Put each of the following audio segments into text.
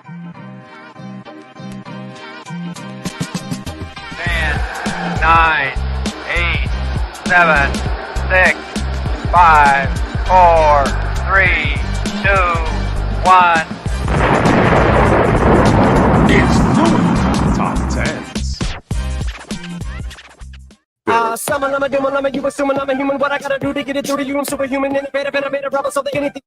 10, 9, 8, 7, 6, 5, 4, 3, 2, 1. It's Fluent Top 10s. Summon, I'm a demon, I'm a you assuming I'm a human. What I gotta do to get it through to you? I'm superhuman, innovative, and I made a rubber so they anything.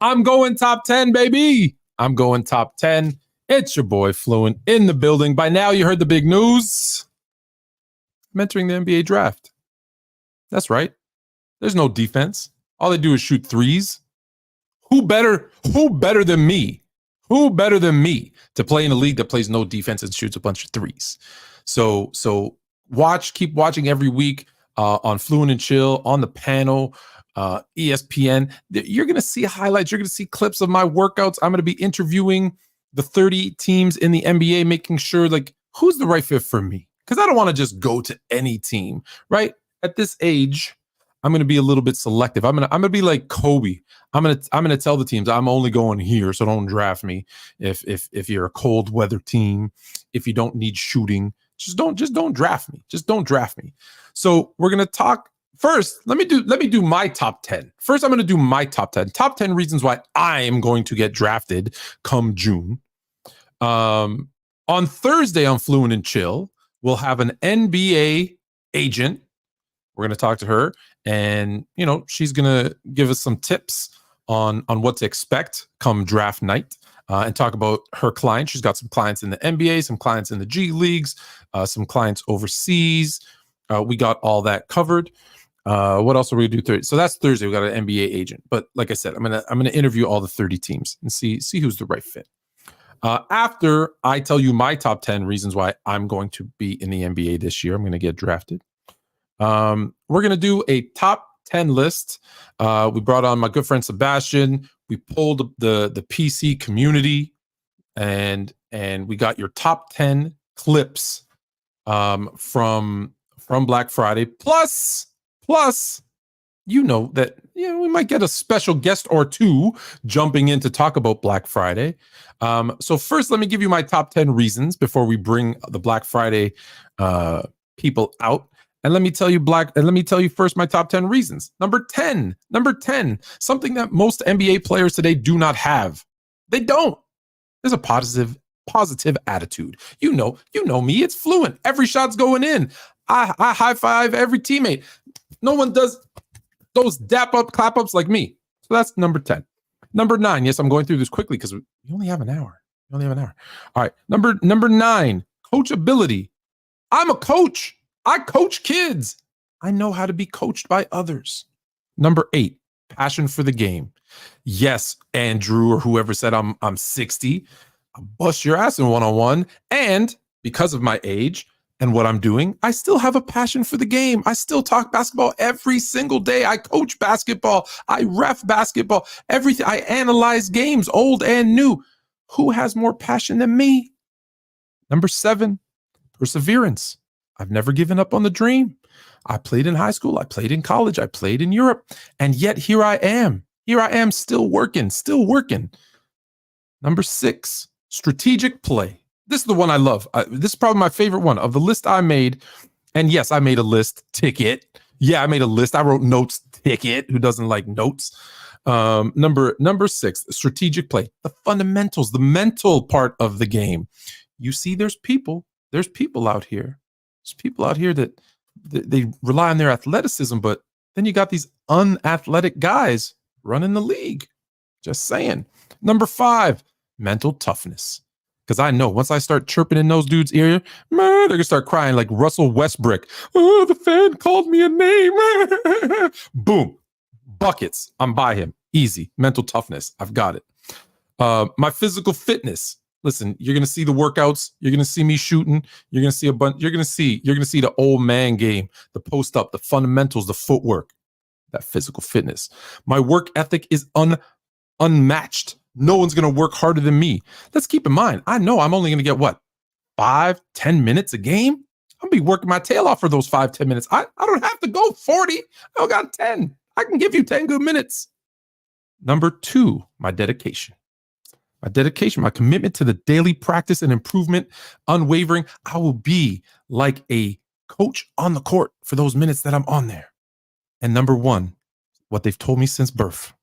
I'm going top 10, baby. I'm going top 10. It's your boy Fluent in the building. By now, you heard the big news. I'm entering the NBA draft. That's right. There's no defense. All they do is shoot threes. Who better than me? Who better than me to play in a league that plays no defense and shoots a bunch of threes? So keep watching every week on Fluent and Chill, on the panel, ESPN. You're going to see highlights. You're going to see clips of my workouts. I'm going to be interviewing the 30 teams in the NBA, making sure like who's the right fit for me. Because I don't want to just go to any team, right? At this age, I'm going to be a little bit selective. I'm going to be like Kobe. I'm going to tell the teams I'm only going here, so don't draft me. If you're a cold weather team, if you don't need shooting, just don't draft me. Just don't draft me. So we're going to talk first. Let me do my top 10. First, I'm going to do my top 10. Top 10 reasons why I am going to get drafted come June. On Thursday on Fluent and Chill, we'll have an NBA agent. We're going to talk to her, and she's going to give us some tips on what to expect come draft night, and talk about her clients. She's got some clients in the NBA, some clients in the G leagues, some clients overseas. We got all that covered. What else are we going to do Thursday? So that's Thursday. We got an NBA agent. But like I said, I'm gonna interview all the 30 teams and see who's the right fit. After I tell you my top 10 reasons why I'm going to be in the NBA this year, I'm going to get drafted. We're going to do a top 10 list. We brought on my good friend Sebastian. We pulled the PC community, and we got your top 10 clips from Black Friday. Plus, we might get a special guest or two jumping in to talk about Black Friday. So first, let me give you my top 10 reasons before we bring the Black Friday people out. And let me tell you first my top 10 reasons. Number 10, something that most NBA players today do not have. They don't. There's a positive attitude. You know me, it's Fluent. Every shot's going in. I high five every teammate. No one does those dap up, clap ups like me. So that's number 10. Number 9. Yes, I'm going through this quickly because we only have an hour. All right. Number 9, coachability. I'm a coach. I coach kids. I know how to be coached by others. Number 8, passion for the game. Yes, Andrew or whoever said I'm 60. I'll bust your ass in one-on-one. And because of my age and what I'm doing, I still have a passion for the game. I still talk basketball every single day. I coach basketball. I ref basketball. Everything. I analyze games, old and new. Who has more passion than me? Number 7, perseverance. I've never given up on the dream. I played in high school. I played in college. I played in Europe. And yet here I am. Still working. Number 6, strategic play. This is the one I love. This is probably my favorite one of the list I made. And yes, I made a list. Ticket. Yeah, I made a list. I wrote notes. Ticket. Who doesn't like notes? Number 6, strategic play. The fundamentals, the mental part of the game. You see, there's people out here. There's people out here that they rely on their athleticism, but then you got these unathletic guys running the league. Just saying. Number 5, mental toughness. Because I know once I start chirping in those dudes' ear, man, they're going to start crying like Russell Westbrook. Oh, the fan called me a name. Boom. Buckets. I'm by him. Easy. Mental toughness. I've got it. My physical fitness. Listen, you're gonna see the workouts. You're gonna see me shooting. You're gonna see a bunch. You're gonna see the old man game, the post up, the fundamentals, the footwork, that physical fitness. My work ethic is unmatched. No one's gonna work harder than me. Let's keep in mind. I know I'm only gonna get 5-10 minutes a game. I'll be working my tail off for those 5-10 minutes. I don't have to go 40. I got 10. I can give you 10 good minutes. Number 2, my dedication. my dedication, my commitment to the daily practice and improvement, unwavering. I will be like a coach on the court for those minutes that I'm on there. And number one, what they've told me since birth,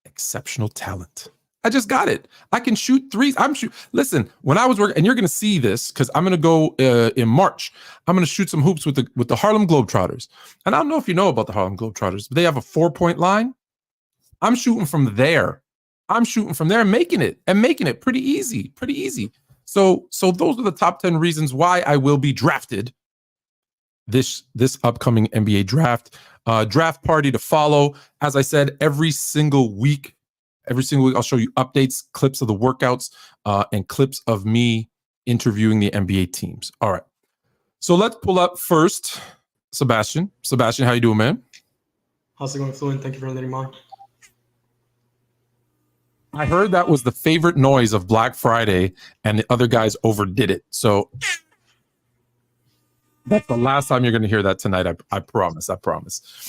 exceptional talent. I just got it. I can shoot threes. Listen, when I was working, and you're going to see this because I'm going to go in March. I'm going to shoot some hoops with the Harlem Globetrotters. And I don't know if you know about the Harlem Globetrotters, but they have a 4-point line. I'm shooting from there. And making it pretty easy. So those are the top 10 reasons why I will be drafted this upcoming NBA draft. Draft party to follow. As I said, every single week, I'll show you updates, clips of the workouts, and clips of me interviewing the NBA teams. All right. So let's pull up first Sebastian. Sebastian, how you doing, man? How's it going, Fluent? Thank you for letting me on. I heard that was the favorite noise of Black Friday, and the other guys overdid it. So that's the last time you're going to hear that tonight. I promise.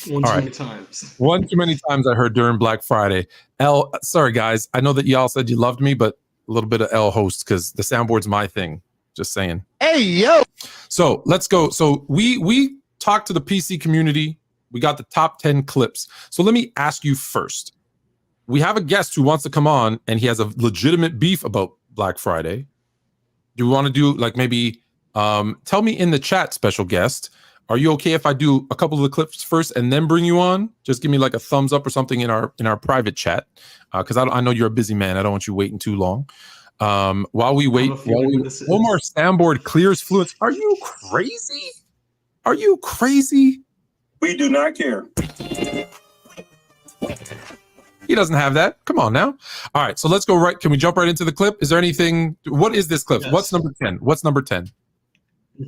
One too many times. One too many times I heard during Black Friday. Sorry, guys. I know that y'all said you loved me, but a little bit of L host because the soundboard's my thing. Just saying. Hey, yo. So let's go. So we talked to the PC community. We got the top 10 clips. So let me ask you first. We have a guest who wants to come on, and he has a legitimate beef about Black Friday. Do we want to do like maybe tell me in the chat, special guest, are you okay if I do a couple of the clips first and then bring you on? Just give me like a thumbs up or something in our private chat, because I know you're a busy man. I don't want you waiting too long. While we wait, Omar Stamboard clears Fluent. Are you crazy? We do not care. He doesn't have that. Come on now. All right, so let's go right. Can we jump right into the clip? Is there anything? What is this clip? Yes. What's number 10? What's number 10?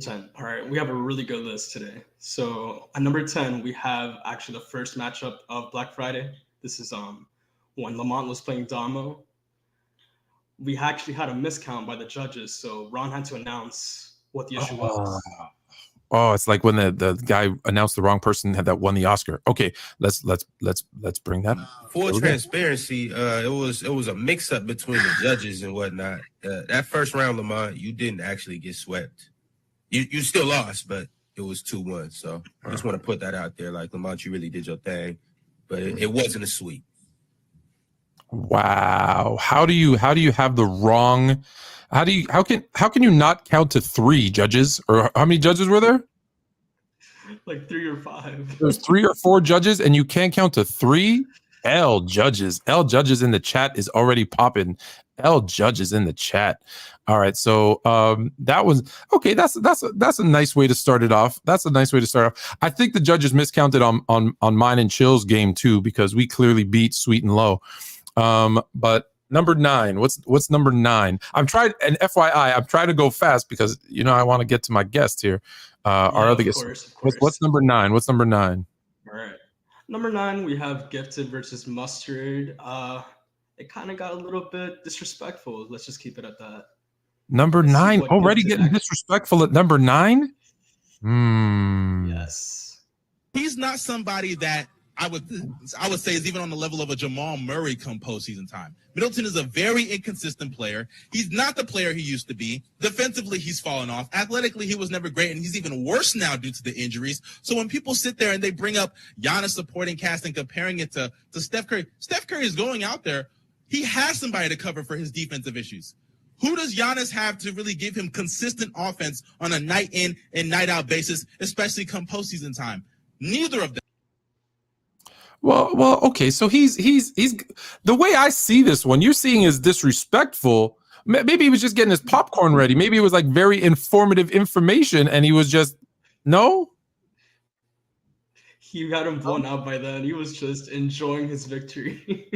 10. All right, we have a really good list today. So at number 10, we have actually the first matchup of Black Friday. This is when Lamont was playing Damo. We actually had a miscount by the judges, so Ron had to announce what the issue was. Oh, it's like when the guy announced the wrong person that won the Oscar. Okay, let's bring that. Full transparency, it was a mix up between the judges and whatnot. That first round, Lamont, you didn't actually get swept. You still lost, but it was 2-1. So I just want to put that out there. Like, Lamont, you really did your thing, but it wasn't a sweep. Wow. How do you have the wrong? How can you not count to 3 judges? Or how many judges were there? Like 3 or 5. There's 3 or 4 judges, and you can't count to 3. L judges in the chat is already popping. L judges in the chat. All right, so that was okay. That's a nice way to start it off. I think the judges miscounted on mine and Chill's game too, because we clearly beat Sweet and Low. But number 9, what's number 9? I'm trying, and FYI, I'm trying to go fast because I want to get to my guest here. Our other guest. Of course. What's number 9? What's number 9? All right. Number 9, we have Gifted versus Mustard. It kind of got a little bit disrespectful. Let's just keep it at that. Number 9 already getting disrespectful at number 9? Yes. He's not somebody that I would say is even on the level of a Jamal Murray come postseason time. Middleton is a very inconsistent player. He's not the player he used to be. Defensively, he's fallen off. Athletically, he was never great, and he's even worse now due to the injuries. So when people sit there and they bring up Giannis supporting cast and comparing it to Steph Curry is going out there. He has somebody to cover for his defensive issues. Who does Giannis have to really give him consistent offense on a night in and night out basis, especially come postseason time? Neither of them. Well, okay. So he's the way I see this one, you're seeing is disrespectful. Maybe he was just getting his popcorn ready. Maybe it was like very informative information, and he was just no. He got him blown out by then. He was just enjoying his victory.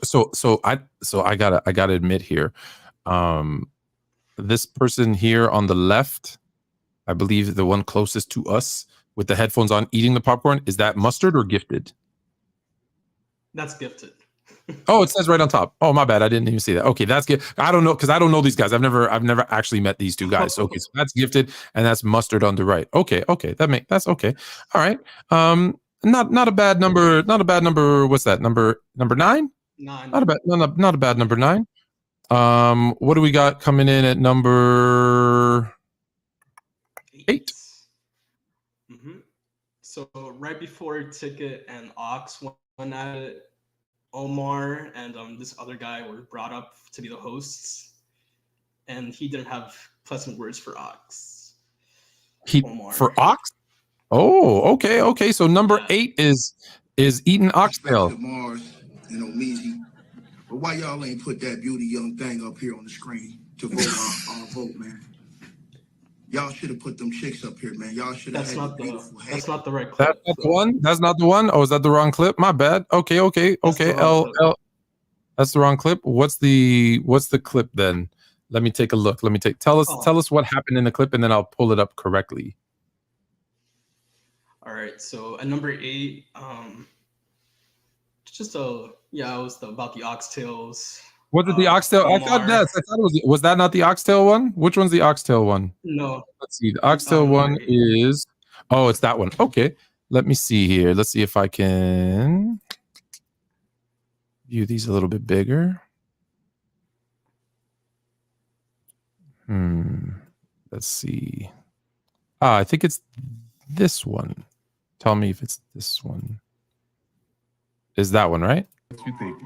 So I gotta admit here, this person here on the left, I believe the one closest to us with the headphones on eating the popcorn, is that Mustard or Gifted? That's Gifted. Oh, it says right on top. Oh, my bad. I didn't even see that. Okay, that's good. I don't know, because I don't know these guys. I've never actually met these two guys. Okay, so that's Gifted and that's Mustard on the right. Okay. That's okay. All right. Not a bad number. Not a bad number. What's that? Number 9? 9. Not a bad, not a bad number 9. What do we got coming in at number 8? Mm-hmm. So right before Ticket and Ox went at it, Omar and this other guy were brought up to be the hosts, and he didn't have pleasant words for Ox. Omar. For Ox? Oh, okay. So number 8 is eating oxtail. Mars and Omizi. But why y'all ain't put that beauty young thing up here on the screen to vote our vote, man? Y'all should have put them chicks up here, man. Y'all should have had beautiful hair. That's not the right clip. That's not the one? That's not the one? Oh, is that the wrong clip? My bad. Okay. L. That's the wrong clip. What's the clip then? Let me take a look. Tell us what happened in the clip, and then I'll pull it up correctly. All right. So at number 8, it was about the oxtails. Was it the oxtail? Omar. I thought it was that not the oxtail one? Which one's the oxtail one? No. Let's see. The oxtail one is it's that one. Okay. Let me see here. Let's see if I can view these a little bit bigger. Let's see. I think it's this one. Tell me if it's this one. Is that one, right? What you think?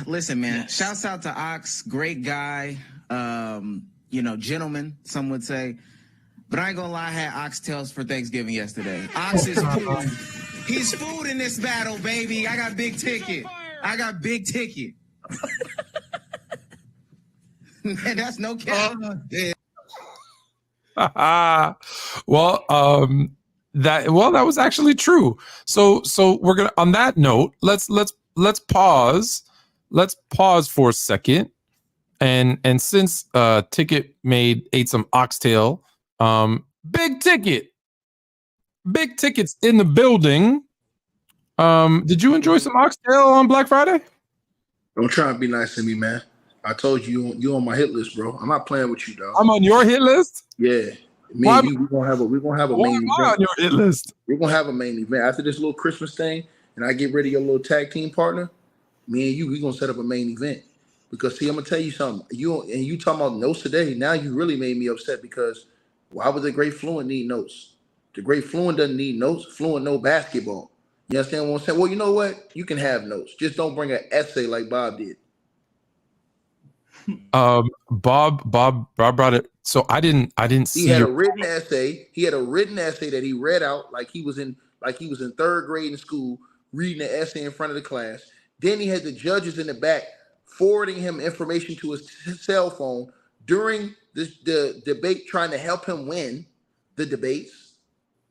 Listen, man. Shouts out to Ox, great guy. Gentleman, some would say. But I ain't gonna lie, I had oxtails for Thanksgiving yesterday. Ox is food. He's food in this battle, baby. I got big ticket. And that's no cap. That was actually true. So we're gonna, on that note, let's pause. Let's pause for a second. And since Ticket ate some oxtail, big tickets in the building. Did you enjoy some oxtail on Black Friday? Don't try and be nice to me, man. I told you you on my hit list, bro. I'm not playing with you, dog. I'm on your hit list? Yeah. Me and you, we're gonna have a main event. On your hit list? We're gonna have a main event. After this little Christmas thing, and I get rid of your little tag team partner, me and you, we're gonna set up a main event. Because see, I'm gonna tell you something. You talking about notes today. Now you really made me upset because why would the great Fluent need notes? The great Fluent doesn't need notes. Fluent know basketball. You understand what I'm saying? Well, you know what? You can have notes. Just don't bring an essay like Bob did. Bob brought it. So I didn't see. He had a written essay. He had a written essay that he read out like he was in 3rd grade in school, reading an essay in front of the class. Then he had the judges in the back forwarding him information to his cell phone during the debate, trying to help him win the debates.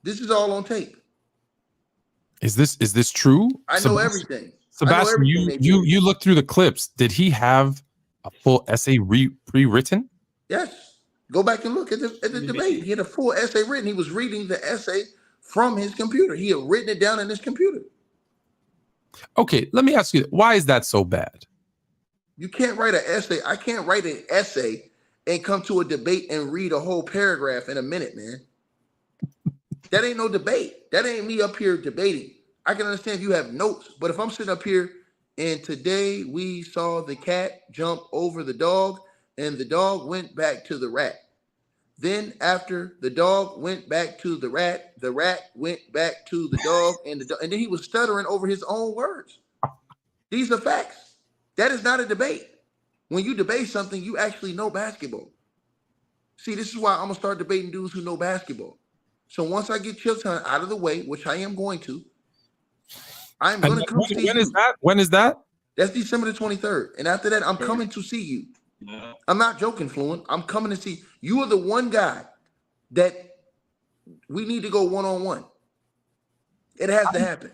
This is all on tape. Is this true? I know everything. Sebastian, you looked through the clips. Did he have a full essay pre-written? Yes. Go back and look at the debate. He had a full essay written. He was reading the essay from his computer. He had written it down in his computer. Okay, let me ask you, why is that so bad? You can't write an essay. I can't write an essay and come to a debate and read a whole paragraph in a minute, man. That ain't no debate. That ain't me up here debating. I can understand if you have notes, but if I'm sitting up here and today we saw the cat jump over the dog and the dog went back to the rat. Then after the dog went back to the rat went back to the dog, and then he was stuttering over his own words. These are facts. That is not a debate. When you debate something, you actually know basketball. See, this is why I'm going to start debating dudes who know basketball. So once I get Chitchat out of the way, which I am going to, I'm going to come see you. When is that? That's December the 23rd. And after that, I'm coming to see you. Yeah. I'm not joking, Fluent. I'm coming to see you. You are the one guy that we need to go one-on-one. It has to happen.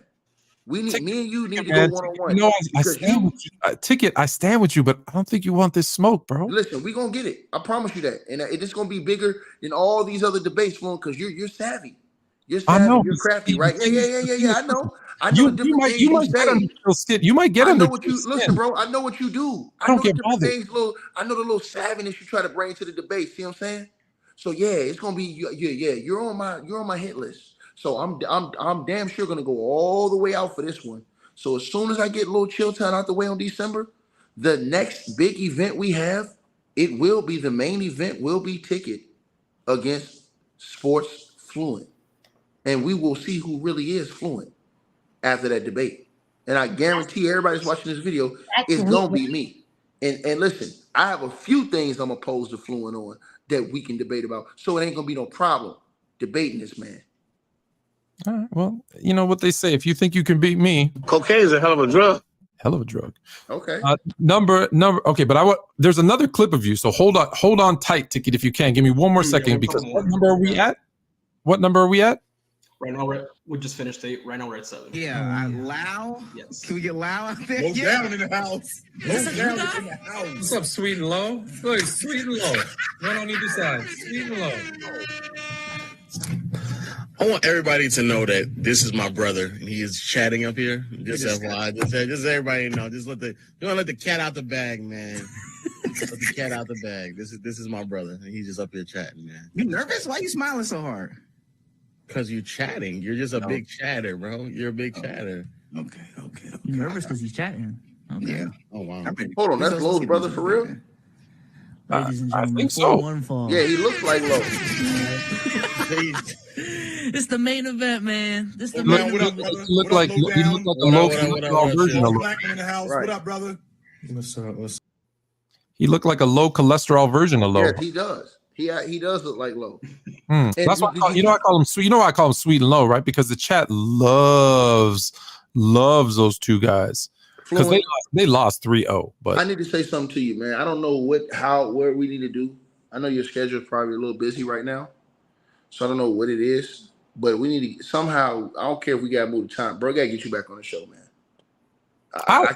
Me and you need to go one-on-one. No, I stand with you. Ticket, I stand with you, but I don't think you want this smoke, bro. Listen, we're going to get it. I promise you that. And it's going to be bigger than all these other debates, Fluent, because you're savvy. You're savvy. I know. You're crafty, right? Yeah. I know. You might get under your skin. You might get under your skin. Listen, bro, I know what you do. I don't get bothered. I know the little savviness you try to bring to the debate. See what I'm saying? So yeah, it's gonna be you're on my hit list. So I'm damn sure gonna go all the way out for this one. So as soon as I get a little Chill Town out the way on December, the next big event we have, it will be the main event, will be Ticket against Sports Fluent. And we will see who really is fluent after that debate. And I guarantee everybody's watching this video, it's going to be me. And listen, I have a few things I'm opposed to Fluent on that we can debate about. So it ain't going to be no problem debating this, man. All right. Well, you know what they say. If you think you can beat me, Cocaine is a hell of a drug. hell of a drug. Okay. Number. Okay, but there's another clip of you. So hold on tight, Ticket, if you can. Give me one more second because what number are we at? What number are we at? Right now we just finished 8. Right now we're at 7. Yeah, Lau. Yes. Can we get Lau out there? Low down in the house. Low down in the house. What's up, Sweet and Low? Look, Sweet and Low. One on either side. Sweet and Low. I want everybody to know that this is my brother, and he is chatting up here. Just FYI, just everybody know. Just you want to let the cat out the bag, man. Let the cat out the bag. This is my brother, and he's just up here chatting, man. You nervous? Why you smiling so hard? Because you're chatting. You're just a big chatter, bro. You're a big chatter. Okay. You nervous because he's chatting? Okay. Yeah. Oh wow. Hold on, that's Lowe's brother for real? Ladies and I gentlemen, think so. 4-1 fall. Yeah, he looks like Lowe. It's the main event, man. This the Look, main what up, event. brother? He looked What like up, a Low Down? low What up, cholesterol version of Black man in the house. Right. What up, brother? He looked like a low cholesterol version of Low. Yes, he does. He does look like Lowe. That's why I call him sweet. You know why I call him Sweet and Low, right? Because the chat loves those two guys. Because they lost 3-0. But I need to say something to you, man. I don't know where we need to do. I know your schedule is probably a little busy right now, so I don't know what it is. But we need to somehow. I don't care if we got to move the time, bro. I gotta get you back on the show, man. I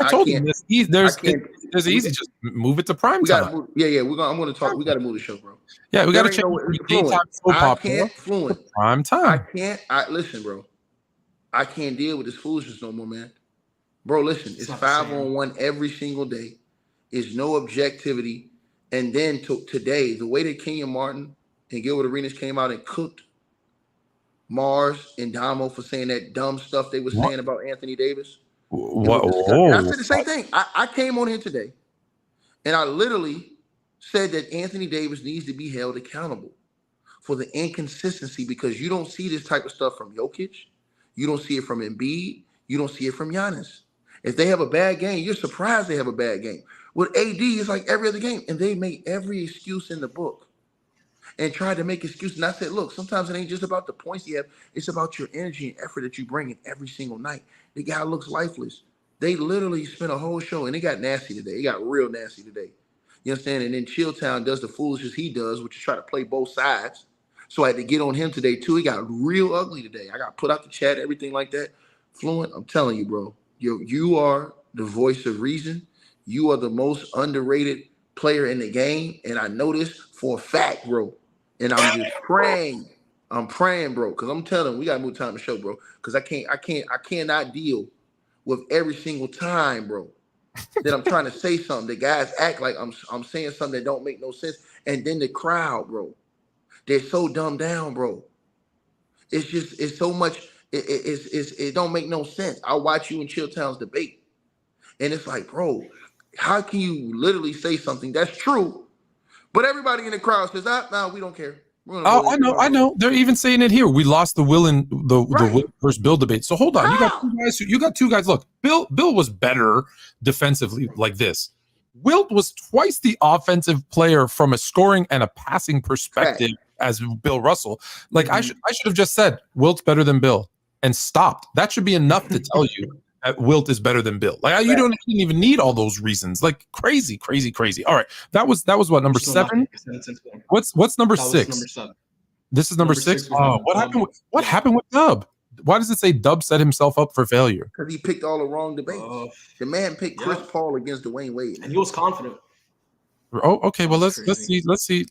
told him this. There's easy. Just move it to prime time. I'm going to talk. We got to move the show, bro. Yeah, we got to There ain't change no- daytime soap I opera can't Fluent. to prime time. Listen, bro. I can't deal with this foolishness no more, man. Bro, listen. It's 5-on-1 every single day. It's no objectivity. And then today, the way that Kenyon Martin and Gilbert Arenas came out and cooked Mars and Damo for saying that dumb stuff they were saying about Anthony Davis. What? And I said the same thing. I came on here today and I literally said that Anthony Davis needs to be held accountable for the inconsistency because you don't see this type of stuff from Jokic. You don't see it from Embiid. You don't see it from Giannis. If they have a bad game, you're surprised they have a bad game. With AD, it's like every other game. And they made every excuse in the book and tried to make excuses. And I said, look, sometimes it ain't just about the points you have. It's about your energy and effort that you bring in every single night. The guy looks lifeless. They literally spent a whole show, and it got nasty today. It got real nasty today. You understand? And then Chilltown does the foolishness he does, which is try to play both sides. So I had to get on him today, too. It got real ugly today. I got put out the chat, everything like that. Fluent, I'm telling you, bro. You are the voice of reason. You are the most underrated player in the game, and I know this for a fact, bro. And I'm just praying. I'm praying, bro, because I'm telling you, we gotta move time to show, bro. Because I cannot deal with every single time, bro, that I'm trying to say something. The guys act like I'm saying something that don't make no sense, and then the crowd, bro, they're so dumbed down, bro. It's so much. It don't make no sense. I watch you and Chilltown's debate, and it's like, bro, how can you literally say something that's true, but everybody in the crowd says, "No, we don't care." I know. They're even saying it here. We lost the Will and the Will versus Bill debate. So hold on. You got two guys. Look, Bill was better defensively like this. Wilt was twice the offensive player from a scoring and a passing perspective as Bill Russell. Like I should have just said Wilt's better than Bill and stopped. That should be enough to tell you that Wilt is better than Bill. Like you didn't even need all those reasons. Like crazy. All right, that was what, number 7? What's number 6? Number 7. This is number 6. Oh, what happened with Dub? Why does it say Dub set himself up for failure? Because he picked all the wrong debates. The man picked Chris Paul against Dwayne Wade, and he was confident. Oh, okay. Well, let's see.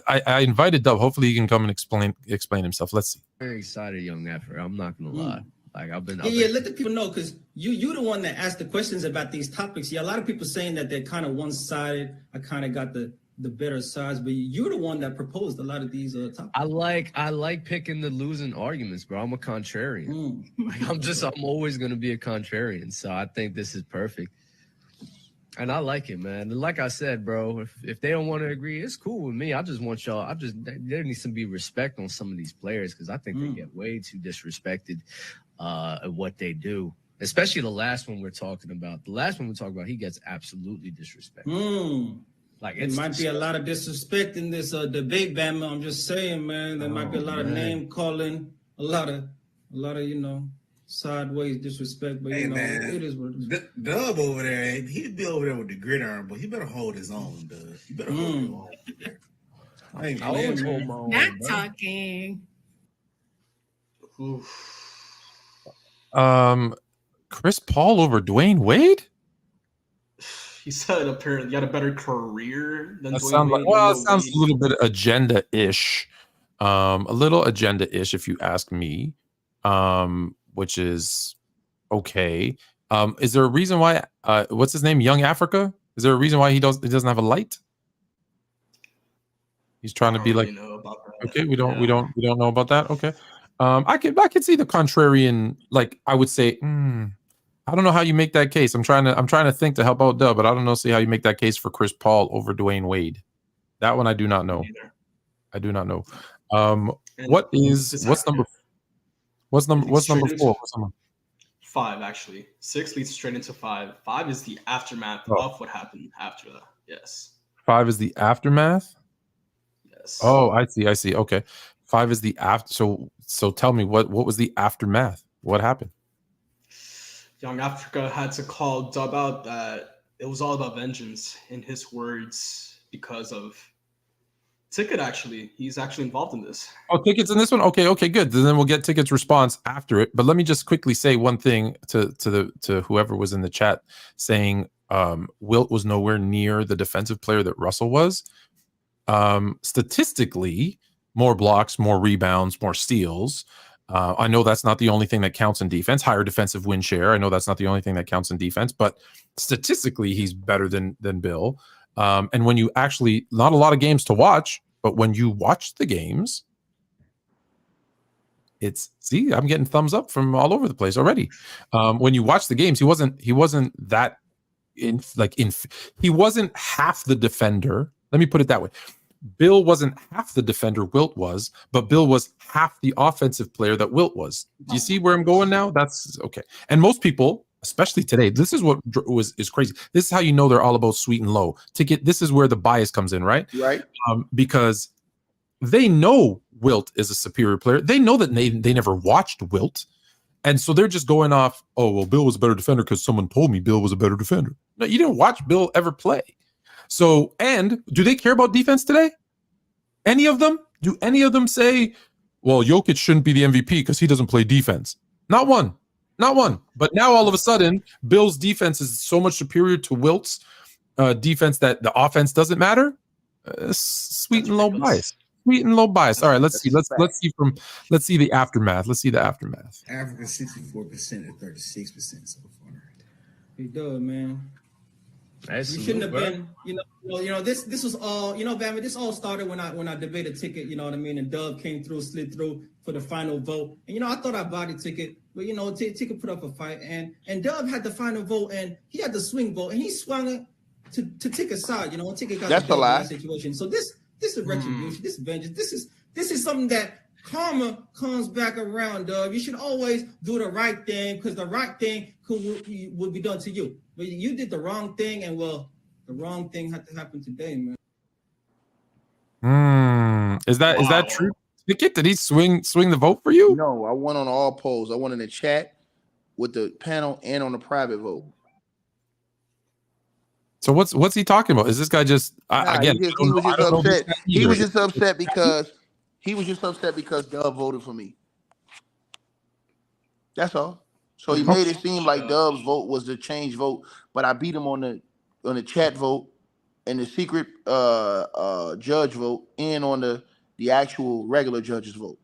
I invited Dub. Hopefully, he can come and explain himself. Let's see. Very excited, young effort. I'm not gonna lie. Like I've been. Let the people know because you the one that asked the questions about these topics. Yeah, a lot of people saying that they're kind of one-sided. I kind of got the the better sides, but you're the one that proposed a lot of these topics. I like picking the losing arguments, bro. I'm a contrarian. I'm always gonna be a contrarian. So I think this is perfect. And I like it, man. And like I said, bro, if they don't want to agree, it's cool with me. I just want y'all. There needs to be respect on some of these players because I think they get way too disrespected at what they do. Especially the last one we're talking about. The last one we're talking about, he gets absolutely disrespected. Like it might be a lot of disrespect in this debate, Bama. I'm just saying, man. There might be a lot of name calling, a lot of sideways disrespect, but hey, man, it is what it is. Dub over there, he'd be over there with the gridiron, but he better hold his own, Dub. He better hold his own. I always hold my own. Not talking. Chris Paul over Dwayne Wade? He said apparently he had a better career than That Dwayne Wade. it sounds a little bit agenda-ish. A little agenda-ish, if you ask me. Which is okay. Is there a reason why? What's his name? Young Africa. Is there a reason why he doesn't have a light? He's trying to be like. Okay, we don't know about that. Okay, I can see the contrarian. Like I would say, I don't know how you make that case. I'm trying to think to help out Dub, but I don't know. See how you make that case for Chris Paul over Dwayne Wade. That one I do not know. I do not know. What's number 4? What's number 5, actually. 6 leads straight into 5. 5 is the aftermath of what happened after that. Yes. 5 is the aftermath? Yes. Oh, I see. Okay. 5 is the after. So tell me what was the aftermath? What happened? Young Africa had to call Dub out that it was all about vengeance, in his words, because of Ticket. Actually, he's actually involved in this. Oh, Ticket's in this one. Okay, good. Then we'll get Ticket's response after it. But let me just quickly say one thing to whoever was in the chat, saying Wilt was nowhere near the defensive player that Russell was. Statistically, more blocks, more rebounds, more steals. I know that's not the only thing that counts in defense. Higher defensive win share. I know that's not the only thing that counts in defense. But statistically, he's better than Bill. And when you actually, not a lot of games to watch, but when you watch the games, I'm getting thumbs up from all over the place already. When you watch the games, he wasn't that he wasn't half the defender. Let me put it that way. Bill wasn't half the defender Wilt was, but Bill was half the offensive player that Wilt was. Do you see where I'm going now? That's okay. And most people, especially today, this is what is crazy. This is how you know they're all about sweet and low. This is where the bias comes in, right? Right. Because they know Wilt is a superior player. They know that they never watched Wilt. And so they're just going off, oh, well, Bill was a better defender because someone told me Bill was a better defender. No, you didn't watch Bill ever play. So, and do they care about defense today? Any of them? Do any of them say, well, Jokic shouldn't be the MVP because he doesn't play defense? Not one. Not one. But now all of a sudden, Bill's defense is so much superior to Wilt's defense that the offense doesn't matter. Sweet and low bias. Sweet and low bias. All right, let's see. Let's see the aftermath. Let's see the aftermath. Africa 64% and 36% so far. He does, man. We shouldn't have been, this was all, Bama, this all started when I debated Ticket, you know what I mean? And Dub came through, slid through for the final vote. And, I thought I bodied Ticket, but, Ticket put up a fight. And Dub had the final vote, and he had the swing vote, and he swung it to Ticket's side, when Ticket got That's the a lie. situation. So this is retribution, this is vengeance. This is something that karma comes back around, Dub. You should always do the right thing because the right thing will be done to you. But you did the wrong thing, and the wrong thing had to happen today, man. Is that true? Ticket, did he swing the vote for you? No, I won on all polls. I won in the chat with the panel and on the private vote. So what's he talking about? Is this guy just again? He was just upset. He was just upset because Dub voted for me. That's all. So he made it seem like Dub's vote was the change vote, but I beat him on the chat vote and the secret judge vote and on the actual regular judge's vote.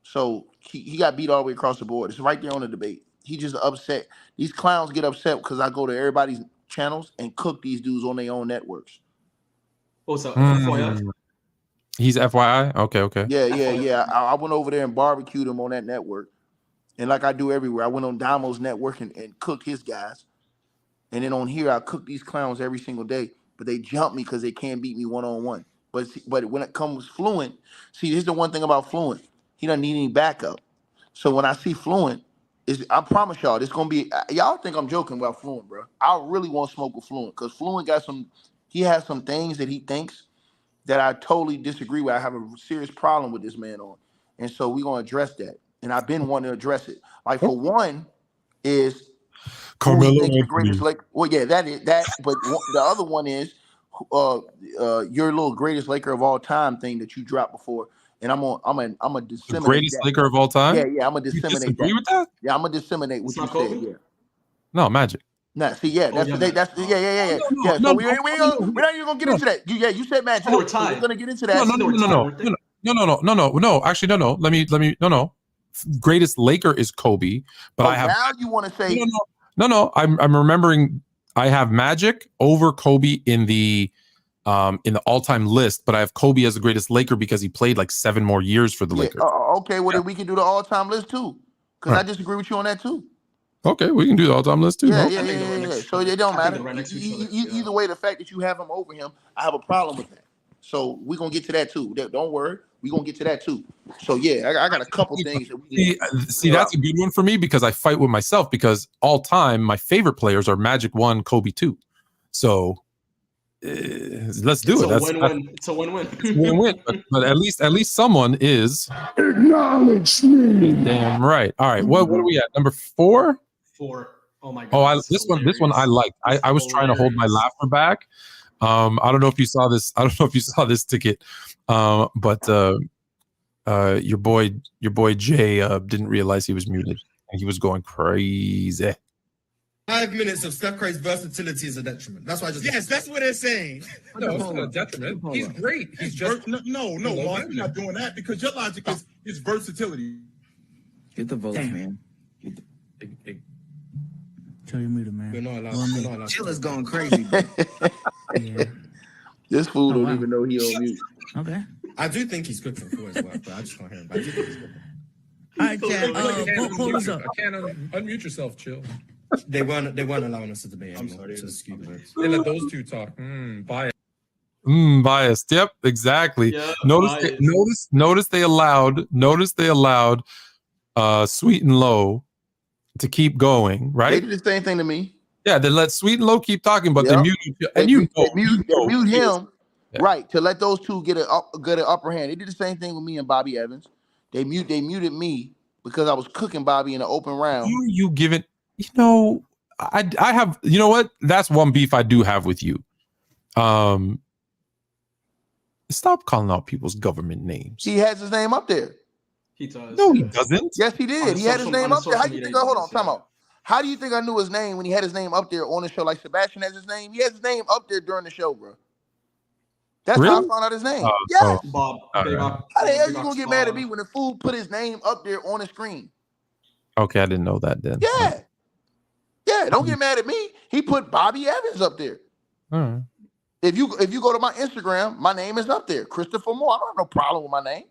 So he got beat all the way across the board. It's right there on the debate. He just upset. These clowns get upset because I go to everybody's channels and cook these dudes on their own networks. What's up? FYI? He's FYI? Okay. Yeah. I went over there and barbecued him on that network. And like I do everywhere, I went on Damo's network and cooked his guys. And then on here, I cook these clowns every single day. But they jump me because they can't beat me one-on-one. But when it comes Fluent, see, here's the one thing about Fluent. He doesn't need any backup. So when I see Fluent, I promise y'all, this going to be, y'all think I'm joking about Fluent, bro. I really want to smoke with Fluent because Fluent he has some things that he thinks that I totally disagree with. I have a serious problem with this man on. And so we're going to address that. And I've been wanting to address it. Like, for one, is Carmelo the greatest Anthony. Laker. Well, yeah, that is that. But the other one is your little greatest Laker of all time thing that you dropped before. And I'm a disseminate The greatest that. Laker of all time? Yeah, I'm gonna disseminate You disagree with that? Yeah, I'm gonna disseminate what you said. Yeah. No, Magic. Nah, see, yeah, that's yeah, yeah. So we're not even gonna get into that. You said Magic. Oh, we're tied. We're gonna get into that. No. Actually, no. Let me. No. Greatest Laker is Kobe, but I have. Now you want to say No. I'm remembering. I have Magic over Kobe in the all-time list, but I have Kobe as the greatest Laker because he played like 7 more years for the Lakers. Okay, well then we can do the all-time list too, because I disagree with you on that too. Okay, we can do the all-time list too. Yeah. So it don't matter. Either way, the fact that you have him over him, I have a problem with that. So we're gonna get to that too. Don't worry, we're gonna get to that too. So yeah, I got a couple things that we see. That's a good one for me because I fight with myself because all time my favorite players are Magic 1, Kobe 2. So let's do it. It's a win-win. It's a win-win. But at least someone is acknowledge me. Damn right. All right. What are we at? Number 4? 4. Oh my god. Oh, this one I liked. I was trying to hold my laughter back. I don't know if you saw this. I don't know if you saw this ticket. But your boy Jay didn't realize he was muted and he was going crazy. 5 minutes of Steph Curry's versatility is a detriment. That's why I just that's what they're saying. No, it's not a detriment. He's great. He's just no, Mark, you're not doing that because your logic is his versatility. Get the votes, man. Show your muted, man. We're not allowed. Chill is going crazy. Yeah. This fool don't even know he on mute. Okay. I do think he's good for as well, but I just can't hear him. But I do think he's good. All right, Chad. Pull us up. I can't unmute yourself. Chill. They weren't allowing us to debate. I'm sorry. They let those two talk. Bias. Biased. Yep, exactly. Yeah, Notice they allowed Sweet and Low to keep going, right? They did the same thing to me. Yeah, they let Sweet and Low keep talking, but they muted you. And they mute him, right, to let those two get an upper hand. They did the same thing with me and Bobby Evans. They muted me because I was cooking Bobby in an open round. You give it. I have. You know what? That's one beef I do have with you. Stop calling out people's government names. He has his name up there. He does. No, he doesn't. Yes, he did. He had his name up there. How do you think? Hold on, time out. How do you think I knew his name when he had his name up there on the show? Like Sebastian has his name. He has his name up there during the show, bro. That's how I found out his name. Yes. Bob. How the hell you gonna get mad at me when the fool put his name up there on the screen? Okay, I didn't know that then. Yeah. Don't get mad at me. He put Bobby Evans up there. All right. If you go to my Instagram, my name is up there. Christopher Moore. I don't have no problem with my name.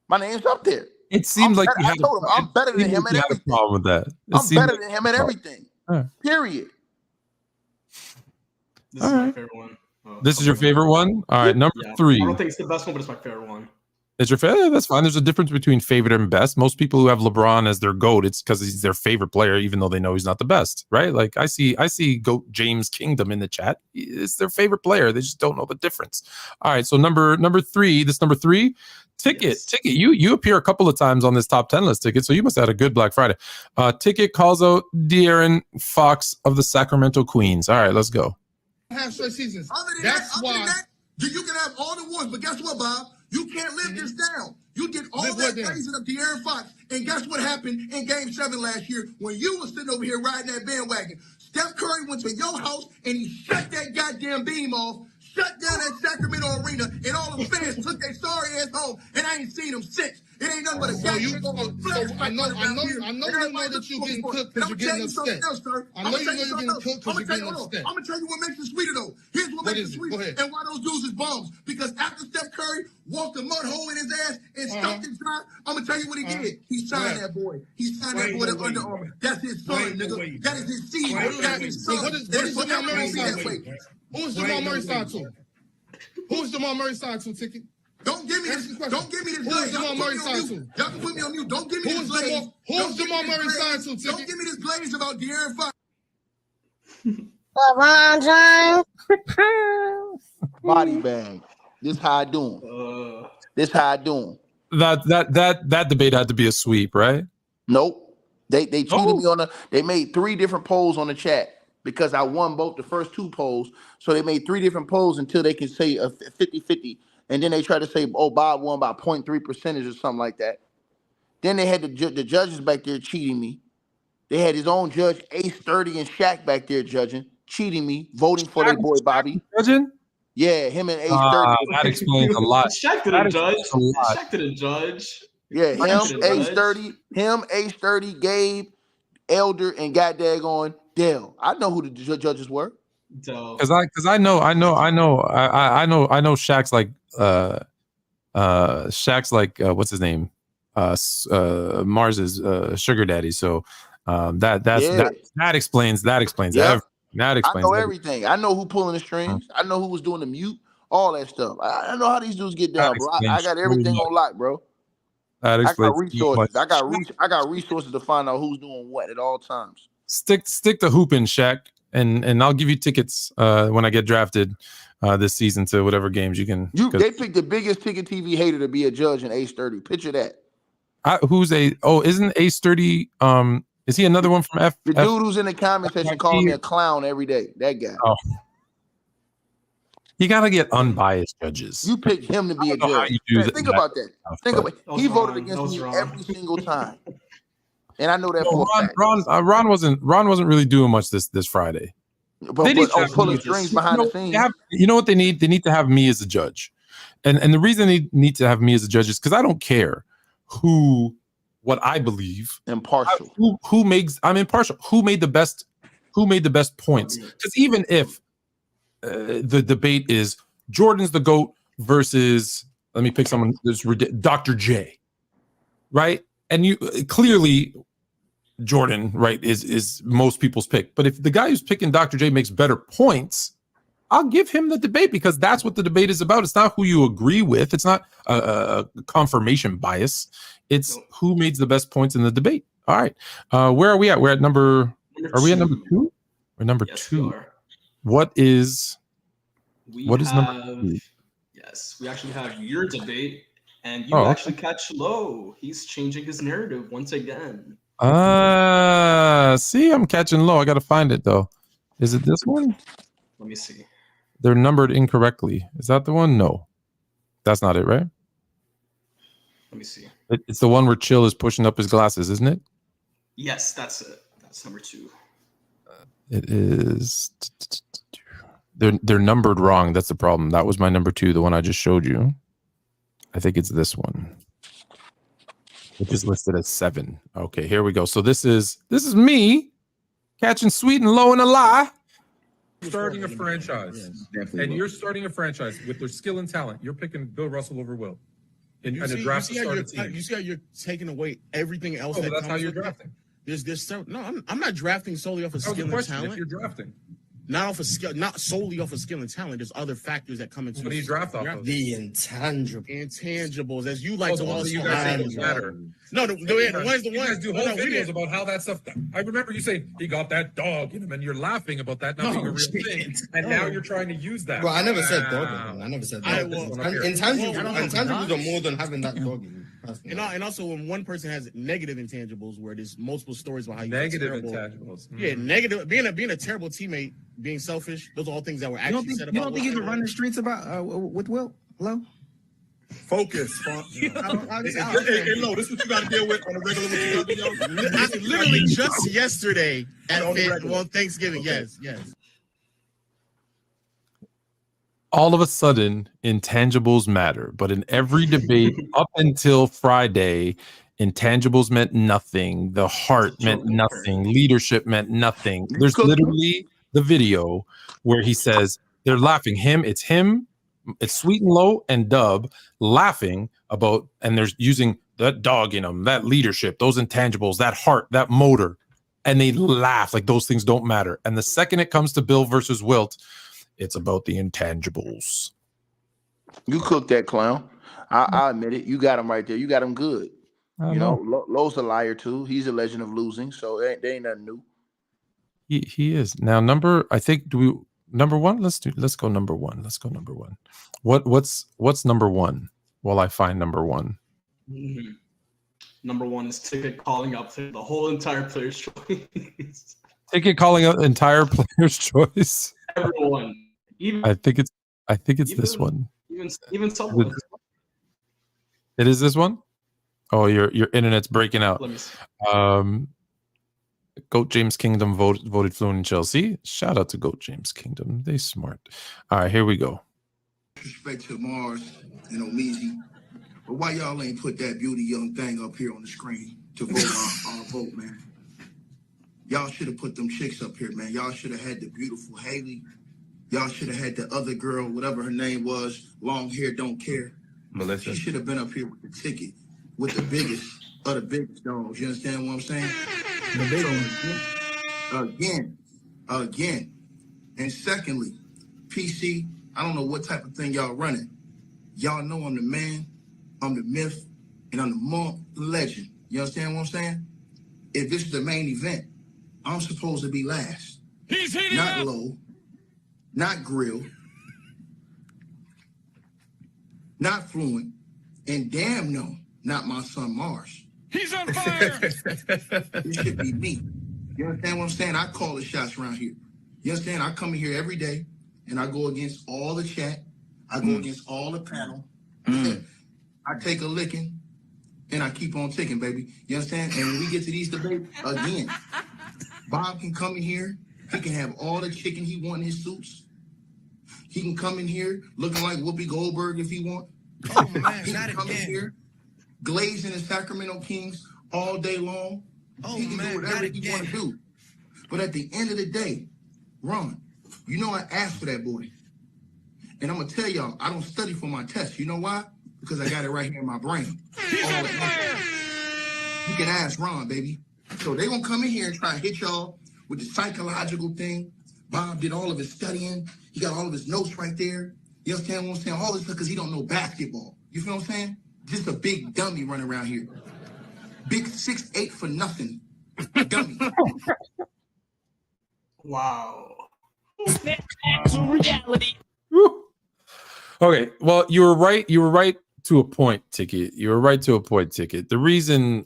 My name's up there. It seems like I told him I'm better than him at everything. Problem with that. I'm better than him at everything. Period. This is my favorite one. This is your favorite one? All right, number 3. I don't think it's the best one, but it's my favorite one. Is your favorite? That's fine. There's a difference between favorite and best. Most people who have LeBron as their GOAT, it's because he's their favorite player, even though they know he's not the best, right? Like I see GOAT James Kingdom in the chat. It's their favorite player. They just don't know the difference. All right, so number 3. This number 3, Ticket. You appear a couple of times on this top 10 list, Ticket. So you must have had a good Black Friday. Ticket calls out De'Aaron Fox of the Sacramento Queens. All right, let's go. Have straight seasons. That's why you can have all the ones, but guess what, Bob? You can't live this down. You get all that praising of De'Aaron Fox, and guess what happened in Game 7 last year when you was sitting over here riding that bandwagon? Steph Curry went to your house and he shut that goddamn beam off, shut down that Sacramento arena, and all the fans took their sorry ass home, and I ain't seen them since. It ain't nothing but a I know you know that you're getting cooked because you're getting upset. I'm gonna tell you what makes it sweeter though. Here's exclamation tweet and why those dudes is bums. Because after Steph Curry walked a mud hole in his ass and stuffed it dry, I'm gonna tell you what he did. He signed that boy. He signed that boy to Under Armour. That's his son, nigga. That is his seed. That's his son. What is Jamal Murray signed to? Who's Jamal Murray signed to? Who's Jamal Murray signed to, Ticket? Don't give me this. Don't give me this. Who's Jamal Murray signed to? Y'all can put me on mute. Don't give me this glaze. Who's Jamal Murray signed to? Don't give me this glaze about De'Aaron Fox. LeBron James. Body bag. This how I do him. This how I do him. That debate had to be a sweep, right? Nope. They cheated me on they made 3 different polls on the chat because I won both the first 2 polls. So they made 3 different polls until they can say a 50-50. And then they try to say, oh, Bob won by 0.3% or something like that. Then they had the judges back there cheating me. They had his own judge, Ace 30 and Shaq back there judging, cheating me, voting for their boy Bobby. Judging? Yeah, him and Ace 30. That explains a lot. Shaq didn't judge. Shaq didn't judge. Yeah, him, Ace 30, Ace 30, Gabe, Elder, and got daggone Dale. I know who the judges were. Because I know Shaq's like what's his name? Mars's sugar daddy. So that explains everything. That explains I know everything. I know who pulling the strings. I know who was doing the mute, all that stuff. I know how these dudes get down, bro. I got everything on lock, bro. I got resources. I got resources to find out who's doing what at all times. Stick to hooping, Shaq, and I'll give you tickets when I get drafted this season to whatever games you can. They picked the biggest Ticket TV hater to be a judge in Ace 30. Picture that. Isn't Ace 30? Is he another one from F? The dude who's in the comment section calling me a clown every day. That guy. Oh. You gotta get unbiased judges. You picked him to be a judge. Think about that. Think about it. He voted against me every single time. And I know that for a fact. Ron wasn't really doing much this Friday. But pulling strings behind the scenes. You know what they need? They need to have me as a judge. And the reason they need to have me as a judge is because I don't care what I believe. Impartial. I'm impartial. Who made the best points? Because even if the debate is Jordan's the GOAT versus, let me pick someone that's Dr. J, right? And you clearly Jordan, right, is most people's pick. But if the guy who's picking Dr. J makes better points, I'll give him the debate because that's what the debate is about. It's not who you agree with. It's not a confirmation bias. It's who made the best points in the debate. All right. Where are we at? We're at number we at number 2? Or number 2? What is number 2? Yes, we actually have your debate, and you actually catch low. He's changing his narrative once again. See, I'm catching low. I gotta find it though. Is it this one? Let me see. They're numbered incorrectly. Is that the one? No, that's not it, right? Let me see. It's the one where Chill is pushing up his glasses, isn't it? Yes, that's it. That's number 2. It is. They're numbered wrong. That's the problem. That was my number 2, the one I just showed you. I think it's this one, which is listed as 7. Okay, here we go. So this is me catching sweet and low in a lie. Starting a franchise, and you're starting a franchise with their skill and talent. You're picking Bill Russell over Will. And you see how you're taking away everything else. That's how you're drafting. I'm not drafting solely off of skill and talent. If you're drafting, not off of skill, not solely off of skill and talent. There's other factors that come into. What do you draft off of? The intangibles, as you like to also. You guys matter. No, the ones. You guys do whole videos about how that stuff. I remember you saying he got that dog in him, and you're laughing about that not being a real thing, and now you're trying to use that. Well, I never said dog. I never said dog. Intangibles are more than having that dog. And also when one person has negative intangibles, where there's multiple stories about how you negative intangibles. Yeah, negative. Being a terrible teammate, being selfish. Those are all things that were actually said about. You don't think you can run the streets about with Will? Hello. Focus. Hey, Lo, this is what you got to deal with on a regular. Literally just yesterday on Thanksgiving. Yes. All of a sudden, intangibles matter. But in every debate up until Friday, intangibles meant nothing. The heart meant nothing. Leadership meant nothing. There's literally the video where he says, They're laughing. It's him, it's Sweet and Low and Dub laughing about, and they're using that dog in them, that leadership, those intangibles, that heart, that motor, and they laugh like those things don't matter. And the second it comes to Bill versus Wilt, it's about the intangibles. You cooked that, clown. I admit it. You got him right there. You got him good. I You know, Lowe's a liar too. He's a legend of losing, so there ain't nothing new. He is now number. I think number one. Let's go number one. Let's go number one. What's number one? While I find number one. Mm-hmm. Number one is Ticket calling up the whole entire player's choice. Ticket calling out entire player's choice. Everyone. I think it's this one. Even someone. It is this one. Oh, your internet's breaking out. Let me see. Goat James Kingdom voted Fluent in Chelsea. Shout out to Goat James Kingdom. They smart. All right, here we go. Respect to Mars and Omeezy. But why y'all ain't put that beauty young thing up here on the screen to vote our vote, man? Y'all should have put them chicks up here, man. Y'all should have had the beautiful Haley. Y'all should have had the other girl, whatever her name was, long hair, don't care. Melissa. She should have been up here with the ticket, with the biggest of the biggest dogs. You understand what I'm saying? The big one. Again. And secondly, PC, I don't know what type of thing y'all running. Y'all know I'm the man, I'm the myth, and I'm the legend. You understand what I'm saying? If this is the main event, I'm supposed to be last. He's hitting not up. Low, not Grill, not Fluent, and damn no, not my son Mars. He's on fire. It should be me. You understand what I'm saying? I call the shots around here. You understand? I come in here every day and I go against all the chat. I go against all the panel. I take a licking and I keep on ticking, baby. You understand? And when we get to these debates, again, Bob can come in here. He can have all the chicken he want in his suits. He can come in here looking like Whoopi Goldberg if he want. Oh man, He not can come in again. here glazing the Sacramento Kings all day long. Oh He can man, do whatever not he want to again. do. But at the end of the day, Ron, you know I asked for that boy. And I'm going to tell y'all, I don't study for my test. You know why? Because I got it right here in my brain. All at once. You can ask Ron, baby. So they going to come in here and try and hit y'all with the psychological thing. Bob did all of his studying. He got all of his notes right there. You understand what I'm saying? All this because he don't know basketball. You feel what I'm saying? Just a big dummy running around here. Big 6'8" for nothing. Dummy. Wow. To reality. Okay, well, you were right. You were right to a point, Ticket. You were right to a point, Ticket. The reason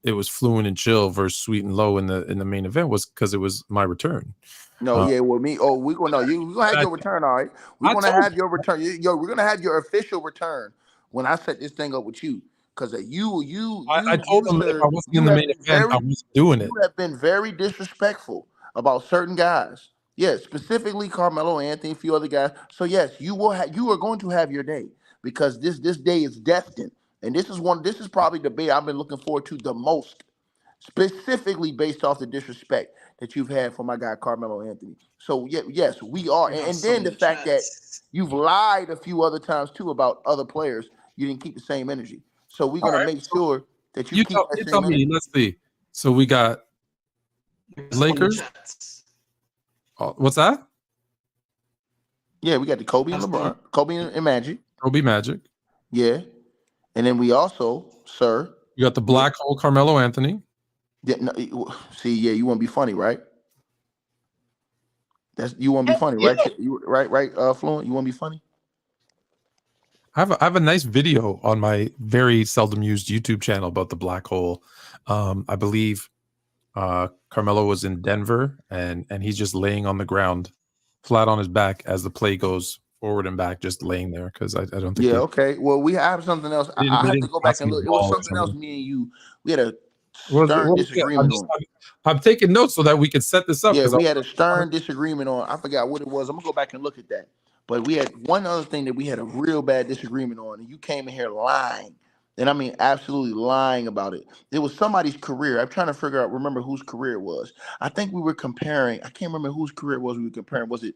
it was Fluent and Chill versus Sweet and Low in the main event was because it was my return. No, yeah, well, me. Oh, we gonna have your return, all right. We're gonna have your return. Yo, we're gonna have your official return when I set this thing up with you. Because I told him if I wasn't in the main event, I was doing it. You have been very disrespectful about certain guys. Yes, specifically Carmelo Anthony, a few other guys. So yes, you are going to have your day because this day is destined. And this is probably the day I've been looking forward to the most, specifically based off the disrespect that you've had for my guy Carmelo Anthony. So yes, we are. And then the fact that you've lied a few other times too about other players, you didn't keep the same energy. So we're gonna make sure that you keep that same tell me. energy. Let's see. So we got Lakers. What's that? Yeah, we got the Kobe and LeBron, Kobe and Magic. Kobe Magic. Yeah. And then we also, sir. You got the black hole Carmelo Anthony. Yeah, no, you want to be funny, right? You want to be funny, right? You right, Fluent. You want to be funny? I have a nice video on my very seldom used YouTube channel about the black hole. I believe Carmelo was in Denver and he's just laying on the ground, flat on his back as the play goes forward and back, just laying there because I don't think. Yeah. Okay. Well, we have something else. I have to go back and look. It was something else. Me and you, we had a stern disagreement on. I'm taking notes so that we can set this up. Yeah, we had a stern disagreement on. I forgot what it was. I'm gonna go back and look at that. But we had one other thing that we had a real bad disagreement on, and you came in here lying. And I mean, absolutely lying about it. It was somebody's career. I'm trying to remember whose career it was. I think we were comparing. I can't remember whose career it was we were comparing. Was it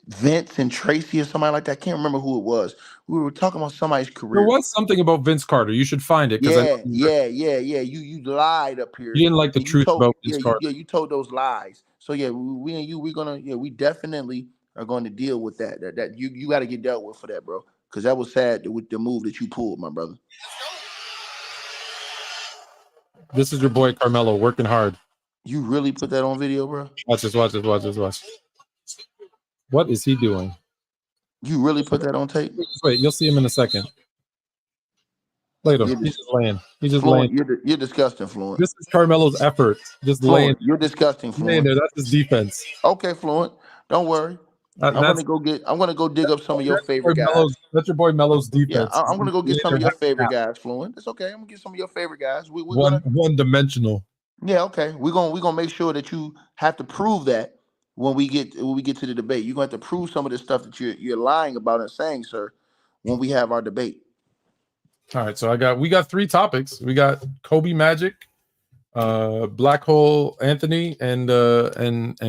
Vince and Tracy or somebody like that. I can't remember who it was. We were talking about somebody's career. There was something about Vince Carter. You should find it because Yeah. You lied up here. you didn't like the truth about Vince Carter. You told those lies. So yeah, we and you, we definitely are going to deal with that. That you got to get dealt with for that, bro. Because that was sad with the move that you pulled, my brother. This is your boy Carmelo working hard. You really put that on video, bro? Watch this. What is he doing? You really put that on tape? Just wait, you'll see him in a second. Later, he's just laying. He's just Fluent, laying. You're disgusting, Fluent. This is Carmelo's effort. Just Fluent, laying. you're disgusting, Fluent. Laying there. That's his defense. Okay, Fluent. Don't worry. I'm gonna go dig up some of your favorite guys. That's your boy Melo's defense. Yeah, I'm gonna go get some of your favorite guys, Fluent. It's okay. I'm gonna get some of your favorite guys. One dimensional. Yeah, okay. We're gonna make sure that you have to prove that when we get to the debate. You're gonna have to prove some of the stuff that you're lying about and saying, sir, when we have our debate. All right, so we got 3 topics. We got Kobe Magic, Black Hole Anthony, and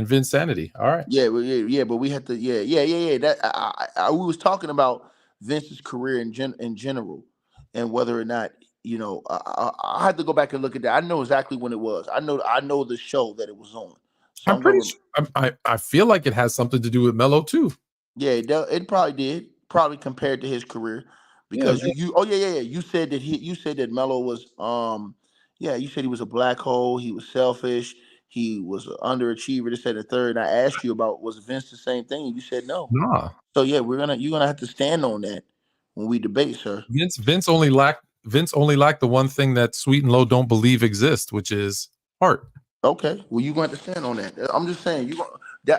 Vince Sanity. All right. Yeah, but we have to. Yeah. That we was talking about Vince's career in general, and whether or not I had to go back and look at that. I know exactly when it was. I know the show that it was on. So I'm pretty sure. I feel like it has something to do with Melo too. Yeah, it probably did. Probably compared to his career, because you said that Melo was you said he was a black hole. He was selfish. He was an underachiever. This, that, and the third. And I asked you about, was Vince the same thing? And you said no. Nah. So yeah, you're gonna have to stand on that when we debate, sir. Vince only lacked the one thing that Sweet and Low don't believe exists, which is heart. Okay, well, you're going to stand on that. I'm just saying,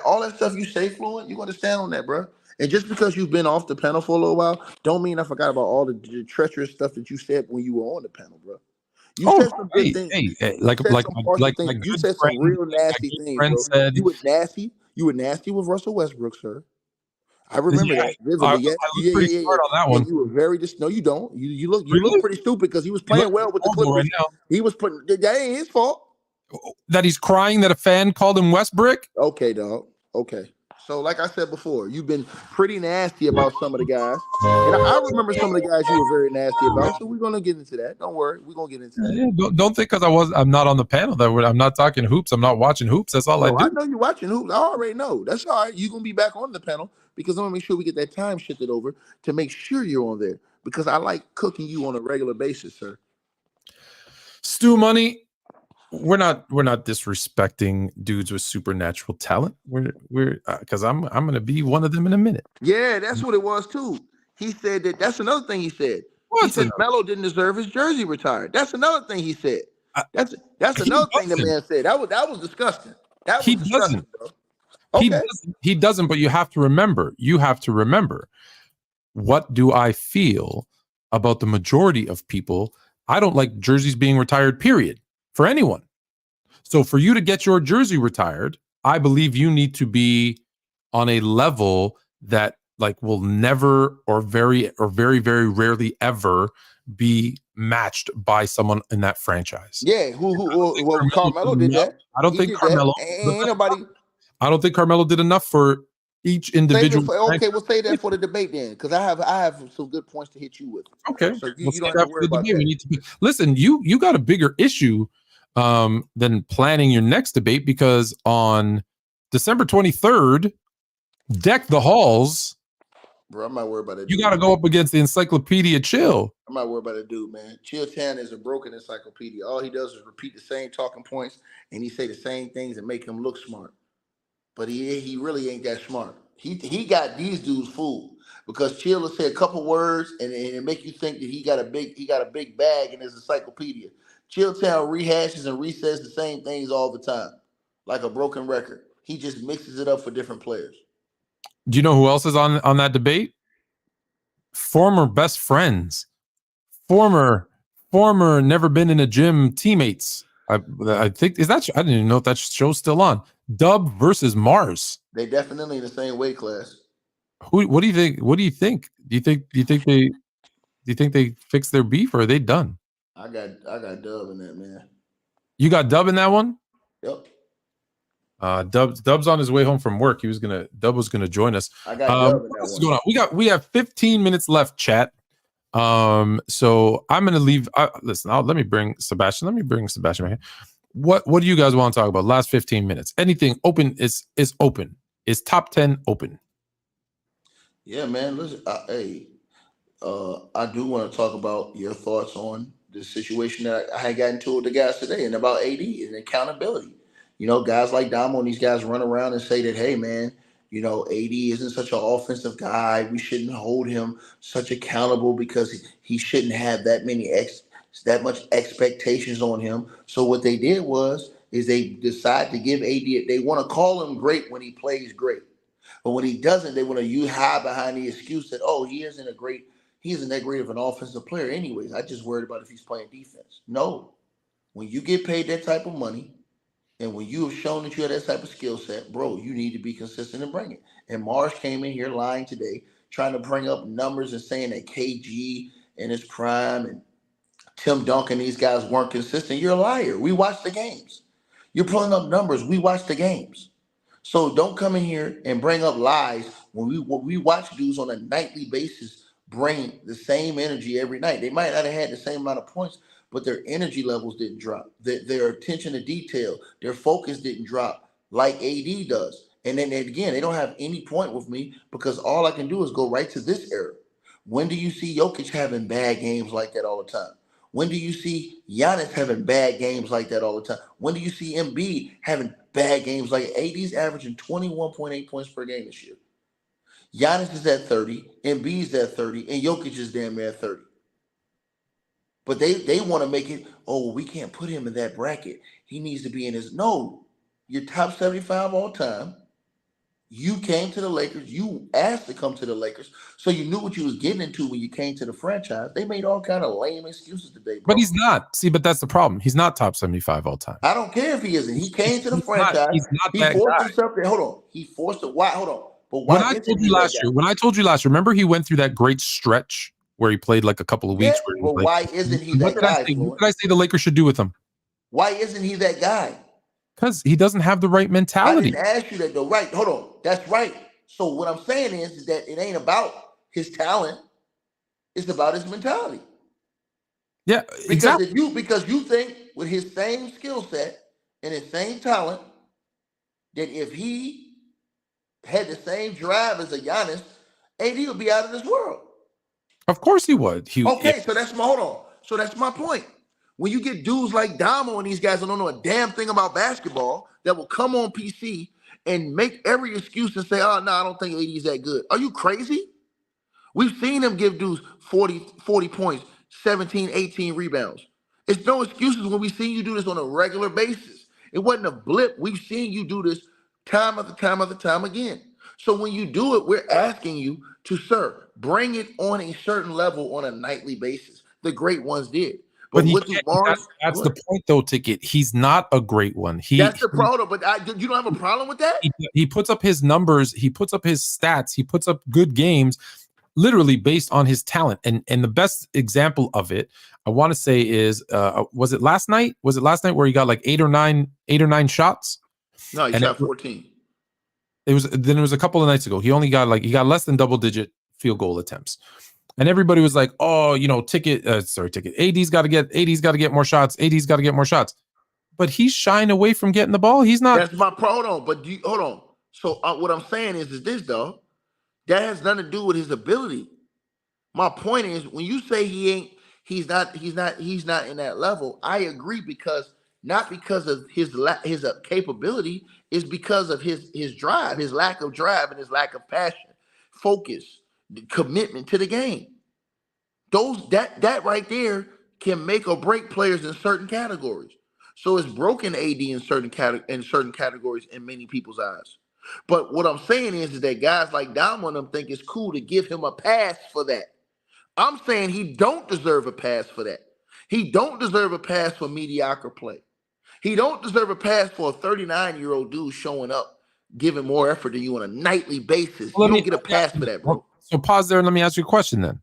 all that stuff you say, Fluent, you're going to stand on that, bro. And just because you've been off the panel for a little while, don't mean I forgot about all the treacherous stuff that you said when you were on the panel, bro. You said some good things. You said some real nasty things, bro. You were nasty with Russell Westbrook, sir. I remember that vividly. I was pretty smart on that one. You were very no, you don't. You look pretty stupid because he was playing well with the Clippers. Right now. He was putting that ain't his fault. That he's crying that a fan called him Westbrook? Okay, dog. Okay. So, like I said before, you've been pretty nasty about some of the guys. And I remember some of the guys you were very nasty about. So we're gonna get into that. Don't worry, we're gonna get into that. Yeah, don't think because I'm not on the panel that I'm not talking hoops. I'm not watching hoops. That's all I do. I know you're watching hoops. I already know. That's all right. You're gonna be back on the panel because I want to make sure we get that time shifted over to make sure you're on there. Because I like cooking you on a regular basis, sir. Stu Money. We're not disrespecting dudes with supernatural talent. We're because I'm gonna be one of them in a minute. Yeah, that's what it was too. He said that's another thing he said. He said Melo didn't deserve his jersey retired. That's another thing he said. That's another thing the man said. That was disgusting. That was disgusting, bro. Okay. He doesn't, but you have to remember. What do I feel about the majority of people? I don't like jerseys being retired, period. For anyone. So for you to get your jersey retired, I believe you need to be on a level that will never or very, very rarely ever be matched by someone in that franchise. Yeah, who Carmelo did that. I don't think Carmelo. Ain't nobody. I don't think Carmelo did enough for each individual. We'll say that for the debate then, because I have some good points to hit you with. Okay, so you don't have to worry about that. Listen, you got a bigger issue than planning your next debate, because on December 23rd, deck the halls. Bro, I'm not worried about it. You got to go up against the Encyclopedia Chill. I'm not worried about it, dude, man. Chill Town is a broken encyclopedia. All he does is repeat the same talking points, and he say the same things and make him look smart. But he really ain't that smart. He got these dudes fooled because Chill will say a couple words and it make you think that he got a big bag in his encyclopedia. Chilltown rehashes and resays the same things all the time, like a broken record. He just mixes it up for different players. Do you know who else is on that debate? Former best friends, former never been in a gym teammates. I think I didn't even know if that show's still on. Dub versus Mars. They definitely in the same weight class. What do you think? What do you think? Do you think they fixed their beef, or are they done? I got Dub in that, man. You got Dub in that one? Yep. Dub's on his way home from work. Dub was gonna join us. I got Dub in that what's one. going on? We have 15 minutes left, chat. So I'm gonna leave. Listen, let me bring Sebastian back here. What do you guys want to talk about? Last 15 minutes. Anything open is open. Is top 10 open? Yeah, man. Listen, I do want to talk about your thoughts on the situation that I had gotten into with the guys today, and about AD and accountability. You know, guys like Damo and these guys run around and say that, hey, man, you know, AD isn't such an offensive guy. We shouldn't hold him such accountable because he shouldn't have that much expectations on him. So what they did is they decide to give AD. They want to call him great when he plays great, but when he doesn't, they want to hide behind the excuse that, oh, he isn't that great of an offensive player anyways. I just worried about if he's playing defense. No, when you get paid that type of money, and when you have shown that you have that type of skill set, bro, you need to be consistent and bring it. And Mars came in here lying today, trying to bring up numbers and saying that KG in his prime and Tim Duncan, these guys weren't consistent. You're a liar. We watched the games. You're pulling up numbers. We watched the games. So don't come in here and bring up lies when we watch dudes on a nightly basis bring the same energy every night. They might not have had the same amount of points, but their energy levels didn't drop. Their attention to detail, their focus didn't drop like AD does. And then again, they don't have any point with me because all I can do is go right to this era. When do you see Jokic having bad games like that all the time? When do you see Giannis having bad games like that all the time? When do you see Embiid having bad games like AD's averaging 21.8 points per game this year? Giannis is at 30, Embiid's at 30, and Jokic is damn near at 30. But they want to make it, oh, we can't put him in that bracket. He needs to be in his. No, you're top 75 all time. You came to the Lakers. You asked to come to the Lakers. So you knew what you was getting into when you came to the franchise. They made all kind of lame excuses today, bro. But he's not. See, but that's the problem. He's not top 75 all time. I don't care if he isn't. He came to the franchise. He forced himself there. Hold on. He forced it. Why? Hold on. But why? When I told you last year, remember he went through that great stretch where he played like a couple of weeks. Yeah, but why isn't he that guy? What did I say the Lakers should do with him? Why isn't he that guy? Because he doesn't have the right mentality. I didn't ask you that though. Right. Hold on. That's right. So what I'm saying is that it ain't about his talent. It's about his mentality. Yeah, exactly. Because you think with his same skill set and his same talent that if he had the same drive as a Giannis, AD would be out of this world. Of course he would. So that's my point. When you get dudes like Damo and these guys that don't know a damn thing about basketball that will come on PC and make every excuse and say, oh, no, I don't think AD is that good. Are you crazy? We've seen him give dudes 40 points, 17, 18 rebounds. It's no excuses when we've seen you do this on a regular basis. It wasn't a blip. We've seen you do this time after time after time again. So when you do it, we're asking you to, sir, bring it on a certain level on a nightly basis. The great ones did. But that's the point, though, Ticket. He's not a great one. That's the problem. But you don't have a problem with that? He puts up his numbers. He puts up his stats. He puts up good games, literally based on his talent. And the best example of it, I want to say, is was it last night? Was it last night where he got like eight or nine shots? No, he shot 14. It was a couple of nights ago. He got less than double-digit field goal attempts. And everybody was like, "Oh, Ticket. AD's got to get more shots. AD's got to get more shots." But he's shying away from getting the ball. He's not. That's my problem. But hold on. So what I'm saying is this though, that has nothing to do with his ability. My point is when you say he's not in that level. I agree not because of his capability, is because of his drive, his lack of drive, and his lack of passion, focus, commitment to the game. That right there can make or break players in certain categories. So it's broken AD in certain categories in many people's eyes. But what I'm saying is that guys like Dom and them think it's cool to give him a pass for that. I'm saying he don't deserve a pass for that. He don't deserve a pass for mediocre play. He don't deserve a pass for a 39-year-old dude showing up, giving more effort than you on a nightly basis. You don't get a pass for that, bro. So pause there and let me ask you a question then.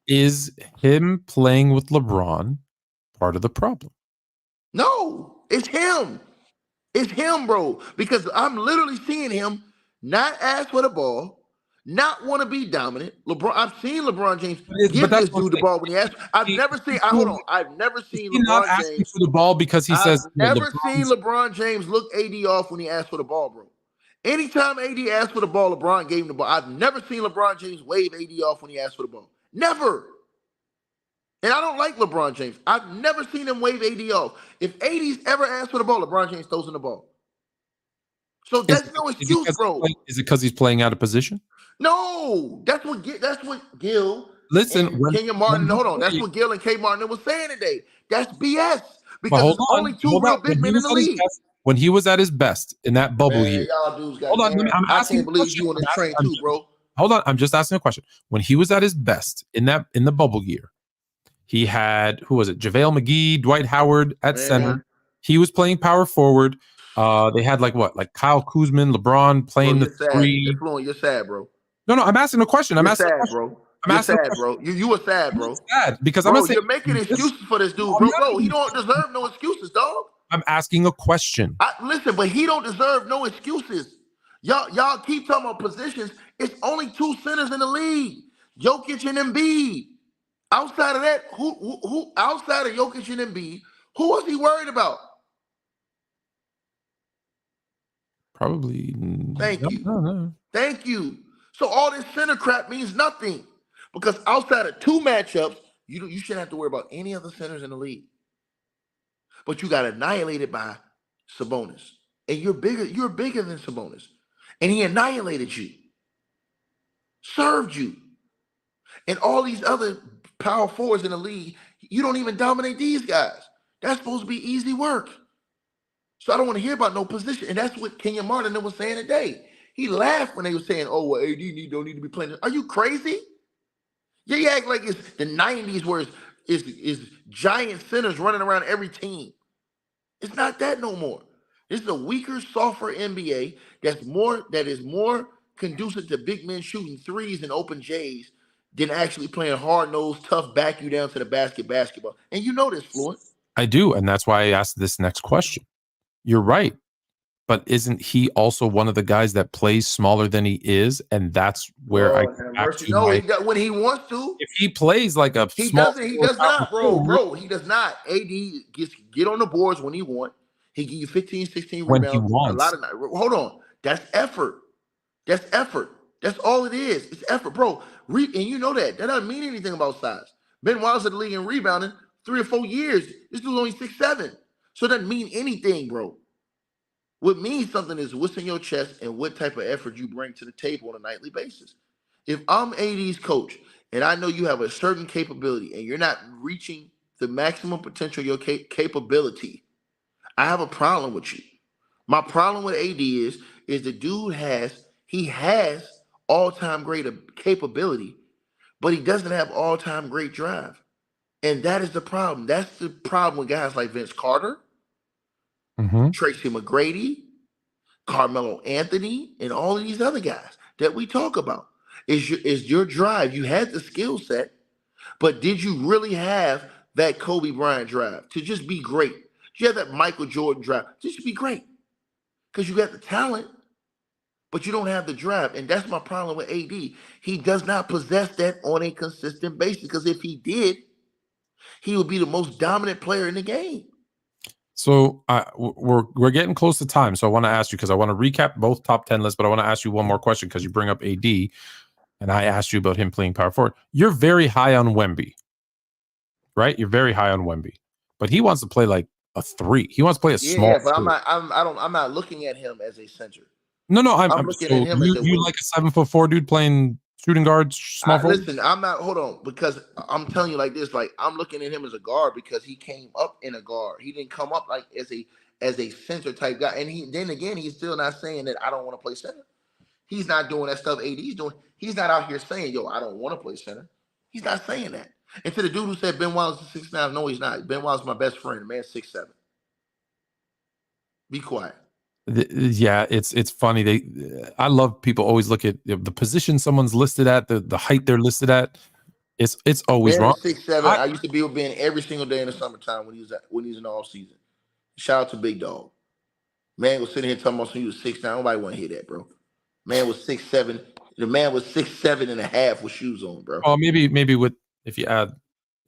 Is him playing with LeBron part of the problem? No, it's him. It's him, bro. Because I'm literally seeing him not ask for the ball, not want to be dominant. I've seen LeBron James give this dude the ball when he asked. I've never seen not LeBron asking James for the ball because he says never seen LeBron James look AD off when he asked for the ball, bro. Anytime AD asked for the ball, LeBron gave him the ball. I've never seen LeBron James wave AD off when he asked for the ball. Never. And I don't like LeBron James. I've never seen him wave AD off. If AD's ever asked for the ball, LeBron James throws in the ball. So that's no excuse, bro. Is it because he's playing out of position? No, that's what Gil. Listen, and Kenya Martin. Hold on, that's what Gil and K. Martin was saying today. That's BS because hold there's on, only two real big men in the league. When he was at his best in that bubble year, y'all dudes got hold on, I can't believe you on this train too, bro. Hold on, I'm just asking a question. When he was at his best in the bubble year, he had who was it? JaVale McGee, Dwight Howard at center. He was playing power forward. They had like Kyle Kuzma, LeBron playing the three. You're sad, bro. No, I'm asking a question. I'm asking, bro. You're sad, bro. You were sad, bro. Sad because bro, I'm saying you're making excuses for this dude, bro. Bro, he don't deserve no excuses, dog. I'm asking a question. Listen, but he don't deserve no excuses. Y'all keep talking about positions. It's only two centers in the league, Jokic and Embiid. Outside of that, who outside of Jokic and Embiid, who was he worried about? Probably. Thank you. No. Thank you. So all this center crap means nothing because outside of two matchups, you shouldn't have to worry about any other centers in the league. But you got annihilated by Sabonis, and you're bigger than Sabonis, and he annihilated you, served you, and all these other power forwards in the league. You don't even dominate these guys. That's supposed to be easy work. So I don't want to hear about no position, and that's what Kenya Martin was saying today. He laughed when they were saying, "Oh, well, AD don't need to be playing." Are you crazy? Yeah, you act like it's the '90s where it's giant centers running around every team. It's not that no more. This is a weaker, softer NBA that is more conducive to big men shooting threes and open J's than actually playing hard-nosed, tough, back you down to the basket basketball. And you know this, Fluent. I do, and that's why I asked this next question. You're right. But isn't he also one of the guys that plays smaller than he is? And that's where when he wants to. If he plays like a he does not, bro. He does not. AD get on the boards when he wants. He give you 15, 16 when rebounds. He wants. A lot of night. Hold on. That's effort. That's all it is. It's effort, bro. And you know that. That doesn't mean anything about size. Ben Wallace in the league in rebounding 3 or 4 years. This dude's only 6'7". So it doesn't mean anything, bro. What means something is what's in your chest and what type of effort you bring to the table on a nightly basis. If I'm AD's coach and I know you have a certain capability and you're not reaching the maximum potential of your capability, I have a problem with you. My problem with AD is the dude has all-time great capability, but he doesn't have all-time great drive. And that is the problem. That's the problem with guys like Vince Carter, Tracy McGrady, Carmelo Anthony, and all of these other guys that we talk about. Is your drive. You had the skill set, but did you really have that Kobe Bryant drive to just be great? Did you have that Michael Jordan drive just to be great? Because you got the talent, but you don't have the drive. And that's my problem with AD. He does not possess that on a consistent basis, because if he did, he would be the most dominant player in the game. So we're getting close to time. So I want to ask you, because I want to recap both top 10 lists, but I want to ask you one more question because you bring up AD, and I asked you about him playing power forward. You're very high on Wemby, right? You're very high on Wemby, but he wants to play like a 3. He wants to play a small. Yeah, but I'm not looking at him as a center. No, I'm looking at him as you like a 7'4" dude playing shooting guards, small forward? Listen, I'm not. Hold on, because I'm telling you like this. Like, I'm looking at him as a guard because he came up in a guard. He didn't come up like as a center type guy. And he's still not saying that I don't want to play center. He's not doing that stuff AD's doing. He's not out here saying, yo, I don't want to play center. He's not saying that. And to the dude who said Ben Wallace is 6'9", no, he's not. Ben Wallace is my best friend. The man's 6'7". Be quiet. Yeah, it's funny. I love people always look at the position someone's listed at, the height they're listed at. It's always wrong. 6'7". I used to be with Ben every single day in the summertime when he was in the off season. Shout out to Big Dog. Man was sitting here talking about you was 6'9". Nobody want to hear that, bro. Man was 6'7". The man was 6'7.5" with shoes on, bro. Oh, maybe with if you add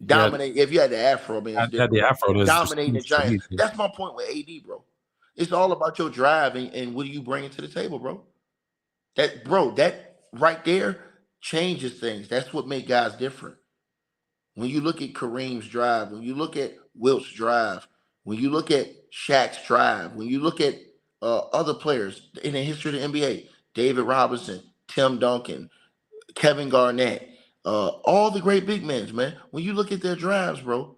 dominate. If you had the afro, man, it's different. the afro, Dominating the Giants. That's my point with AD, bro. It's all about your drive and what are you bringing to the table, bro. That right there changes things. That's what makes guys different. When you look at Kareem's drive, when you look at Wilt's drive, when you look at Shaq's drive, when you look at other players in the history of the NBA, David Robinson, Tim Duncan, Kevin Garnett, all the great big men, man. When you look at their drives, bro,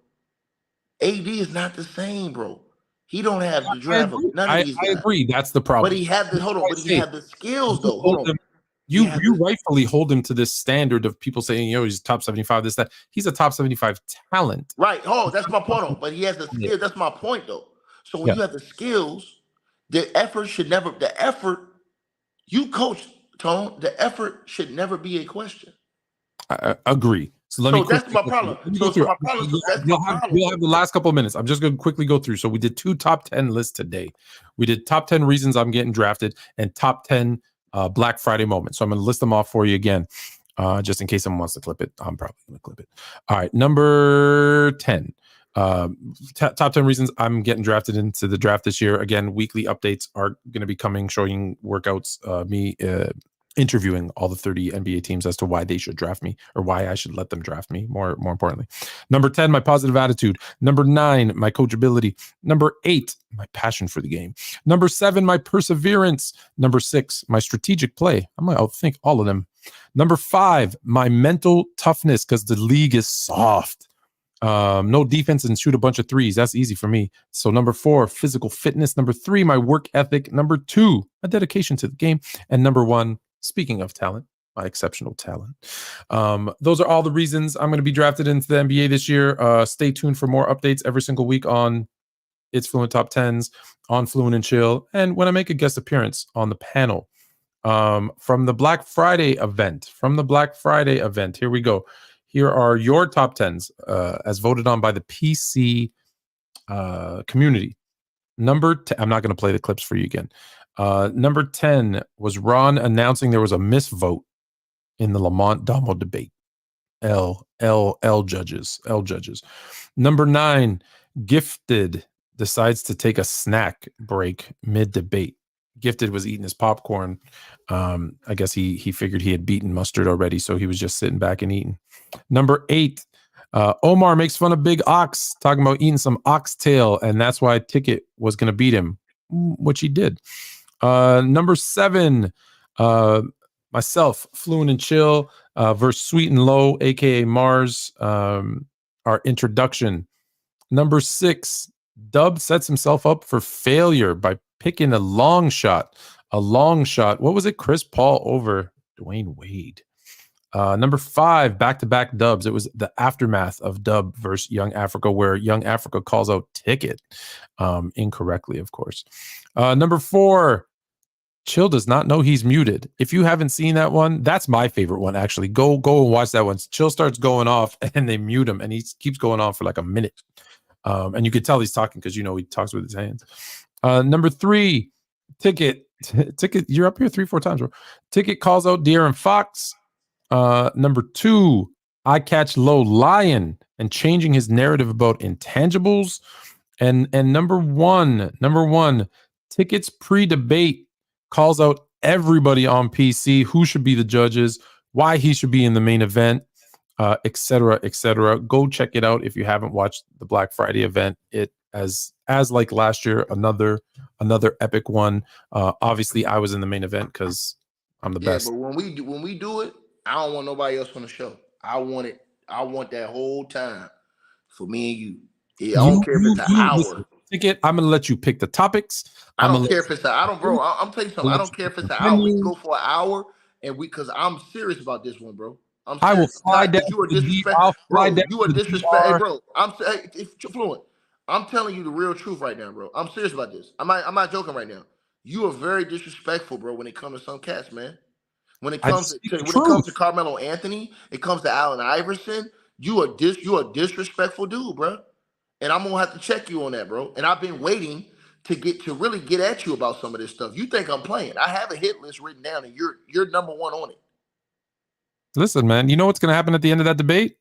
AD is not the same, bro. He don't have the drive of none of these guys. I agree. That's the problem. But he had the he had the skills though. Hold on. You rightfully hold him to this standard of people saying, he's top 75, this, that. He's a top 75 talent. Right. Oh, that's my point. But he has the skill. That's my point, though. So when you have the skills, the effort, you coach, Tone, the effort should never be a question. I agree. So that's my problem. We'll have the last couple of minutes. I'm just going to quickly go through. So we did 2 top 10 lists today. We did top 10 reasons I'm getting drafted and top 10 Black Friday moments. So I'm going to list them off for you again, just in case someone wants to clip it. I'm probably going to clip it. All right, number 10. Top 10 reasons I'm getting drafted into the draft this year. Again, weekly updates are going to be coming, showing workouts, me interviewing all the 30 NBA teams as to why they should draft me or why I should let them draft me. More importantly, number 10, my positive attitude. Number 9, my coachability. Number 8, my passion for the game. Number 7, my perseverance. Number 6, my strategic play. I'm going to outthink all of them. Number 5, my mental toughness, because the league is soft. No defense and shoot a bunch of threes. That's easy for me. So number 4, physical fitness. Number 3, my work ethic. Number 2, my dedication to the game. And number 1, speaking of talent, my exceptional talent. Those are all the reasons I'm going to be drafted into the NBA this year. Stay tuned for more updates every single week on IT'S FLUENT Top 10s, on Fluent and Chill, and when I make a guest appearance on the panel from the Black Friday event. Here we go. Here are your top 10s as voted on by the PC community. Number 10, I'm not going to play the clips for you again. Number 10 was Ron announcing there was a misvote in the Lamont Damo debate. L judges. Number 9, Gifted decides to take a snack break mid-debate. Gifted was eating his popcorn. I guess he figured he had beaten Mustard already, so he was just sitting back and eating. Number 8, Omar makes fun of Big Ox, talking about eating some oxtail, and that's why Ticket was going to beat him, which he did. Number 7, myself, Fluent and Chill, versus Sweet and Low, aka Mars, our introduction. Number 6, Dub sets himself up for failure by picking a long shot. What was it? Chris Paul over Dwayne Wade. Number 5, back-to-back dubs. It was the aftermath of Dub versus Young Africa, where Young Africa calls out Ticket incorrectly, of course. Number 4, Chill does not know he's muted. If you haven't seen that one, that's my favorite one, actually. Go and watch that one. Chill starts going off, and they mute him, and he keeps going on for like a minute. And you can tell he's talking because, he talks with his hands. Number 3, Ticket, you're up here 3-4 times, bro. Ticket calls out De'Aaron Fox. Number 2, I catch Low lying and changing his narrative about intangibles. And number one, Ticket's pre-debate calls out everybody on PC who should be the judges, why he should be in the main event, etc. Go check it out if you haven't watched the Black Friday event. It as like last year, another epic one. Obviously, I was in the main event because I'm the best. But when we do it, I don't want nobody else on the show. I want that whole time for me and you. Yeah, I don't care if it's an hour. Listen, Ticket, I'm gonna let you pick the topics. I don't care if it's an hour, bro. I'm telling you something. I don't care if it's an hour. We can go for an hour, and because I'm serious about this one, bro. I will fly down. You are disrespectful, bro. You are disrespectful, bro. It's Fluent. I'm telling you the real truth right now, bro. I'm serious about this. I'm not joking right now. You are very disrespectful, bro, when it comes to some cats, man. When it comes to Carmelo Anthony, it comes to Allen Iverson. You are disrespectful dude, bro. And I'm gonna have to check you on that, bro. And I've been waiting to really get at you about some of this stuff. You think I'm playing? I have a hit list written down, and you're number one on it. Listen, man, you know what's going to happen at the end of that debate?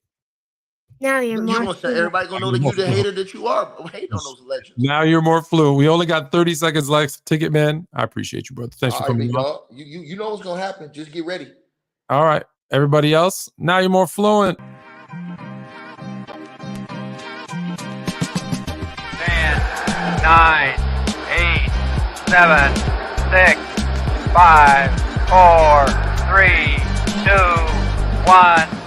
Now you're more. Everybody gonna know that you the hater that you are. Hate on those legends. Now you're more fluent. We only got 30 seconds left. Ticket man, I appreciate you, brother. Thanks for coming on. You know what's gonna happen. Just get ready. All right, everybody else. Now you're more fluent. 10, 9, 8, 7, 6, 5, 4, 3, 2, 1.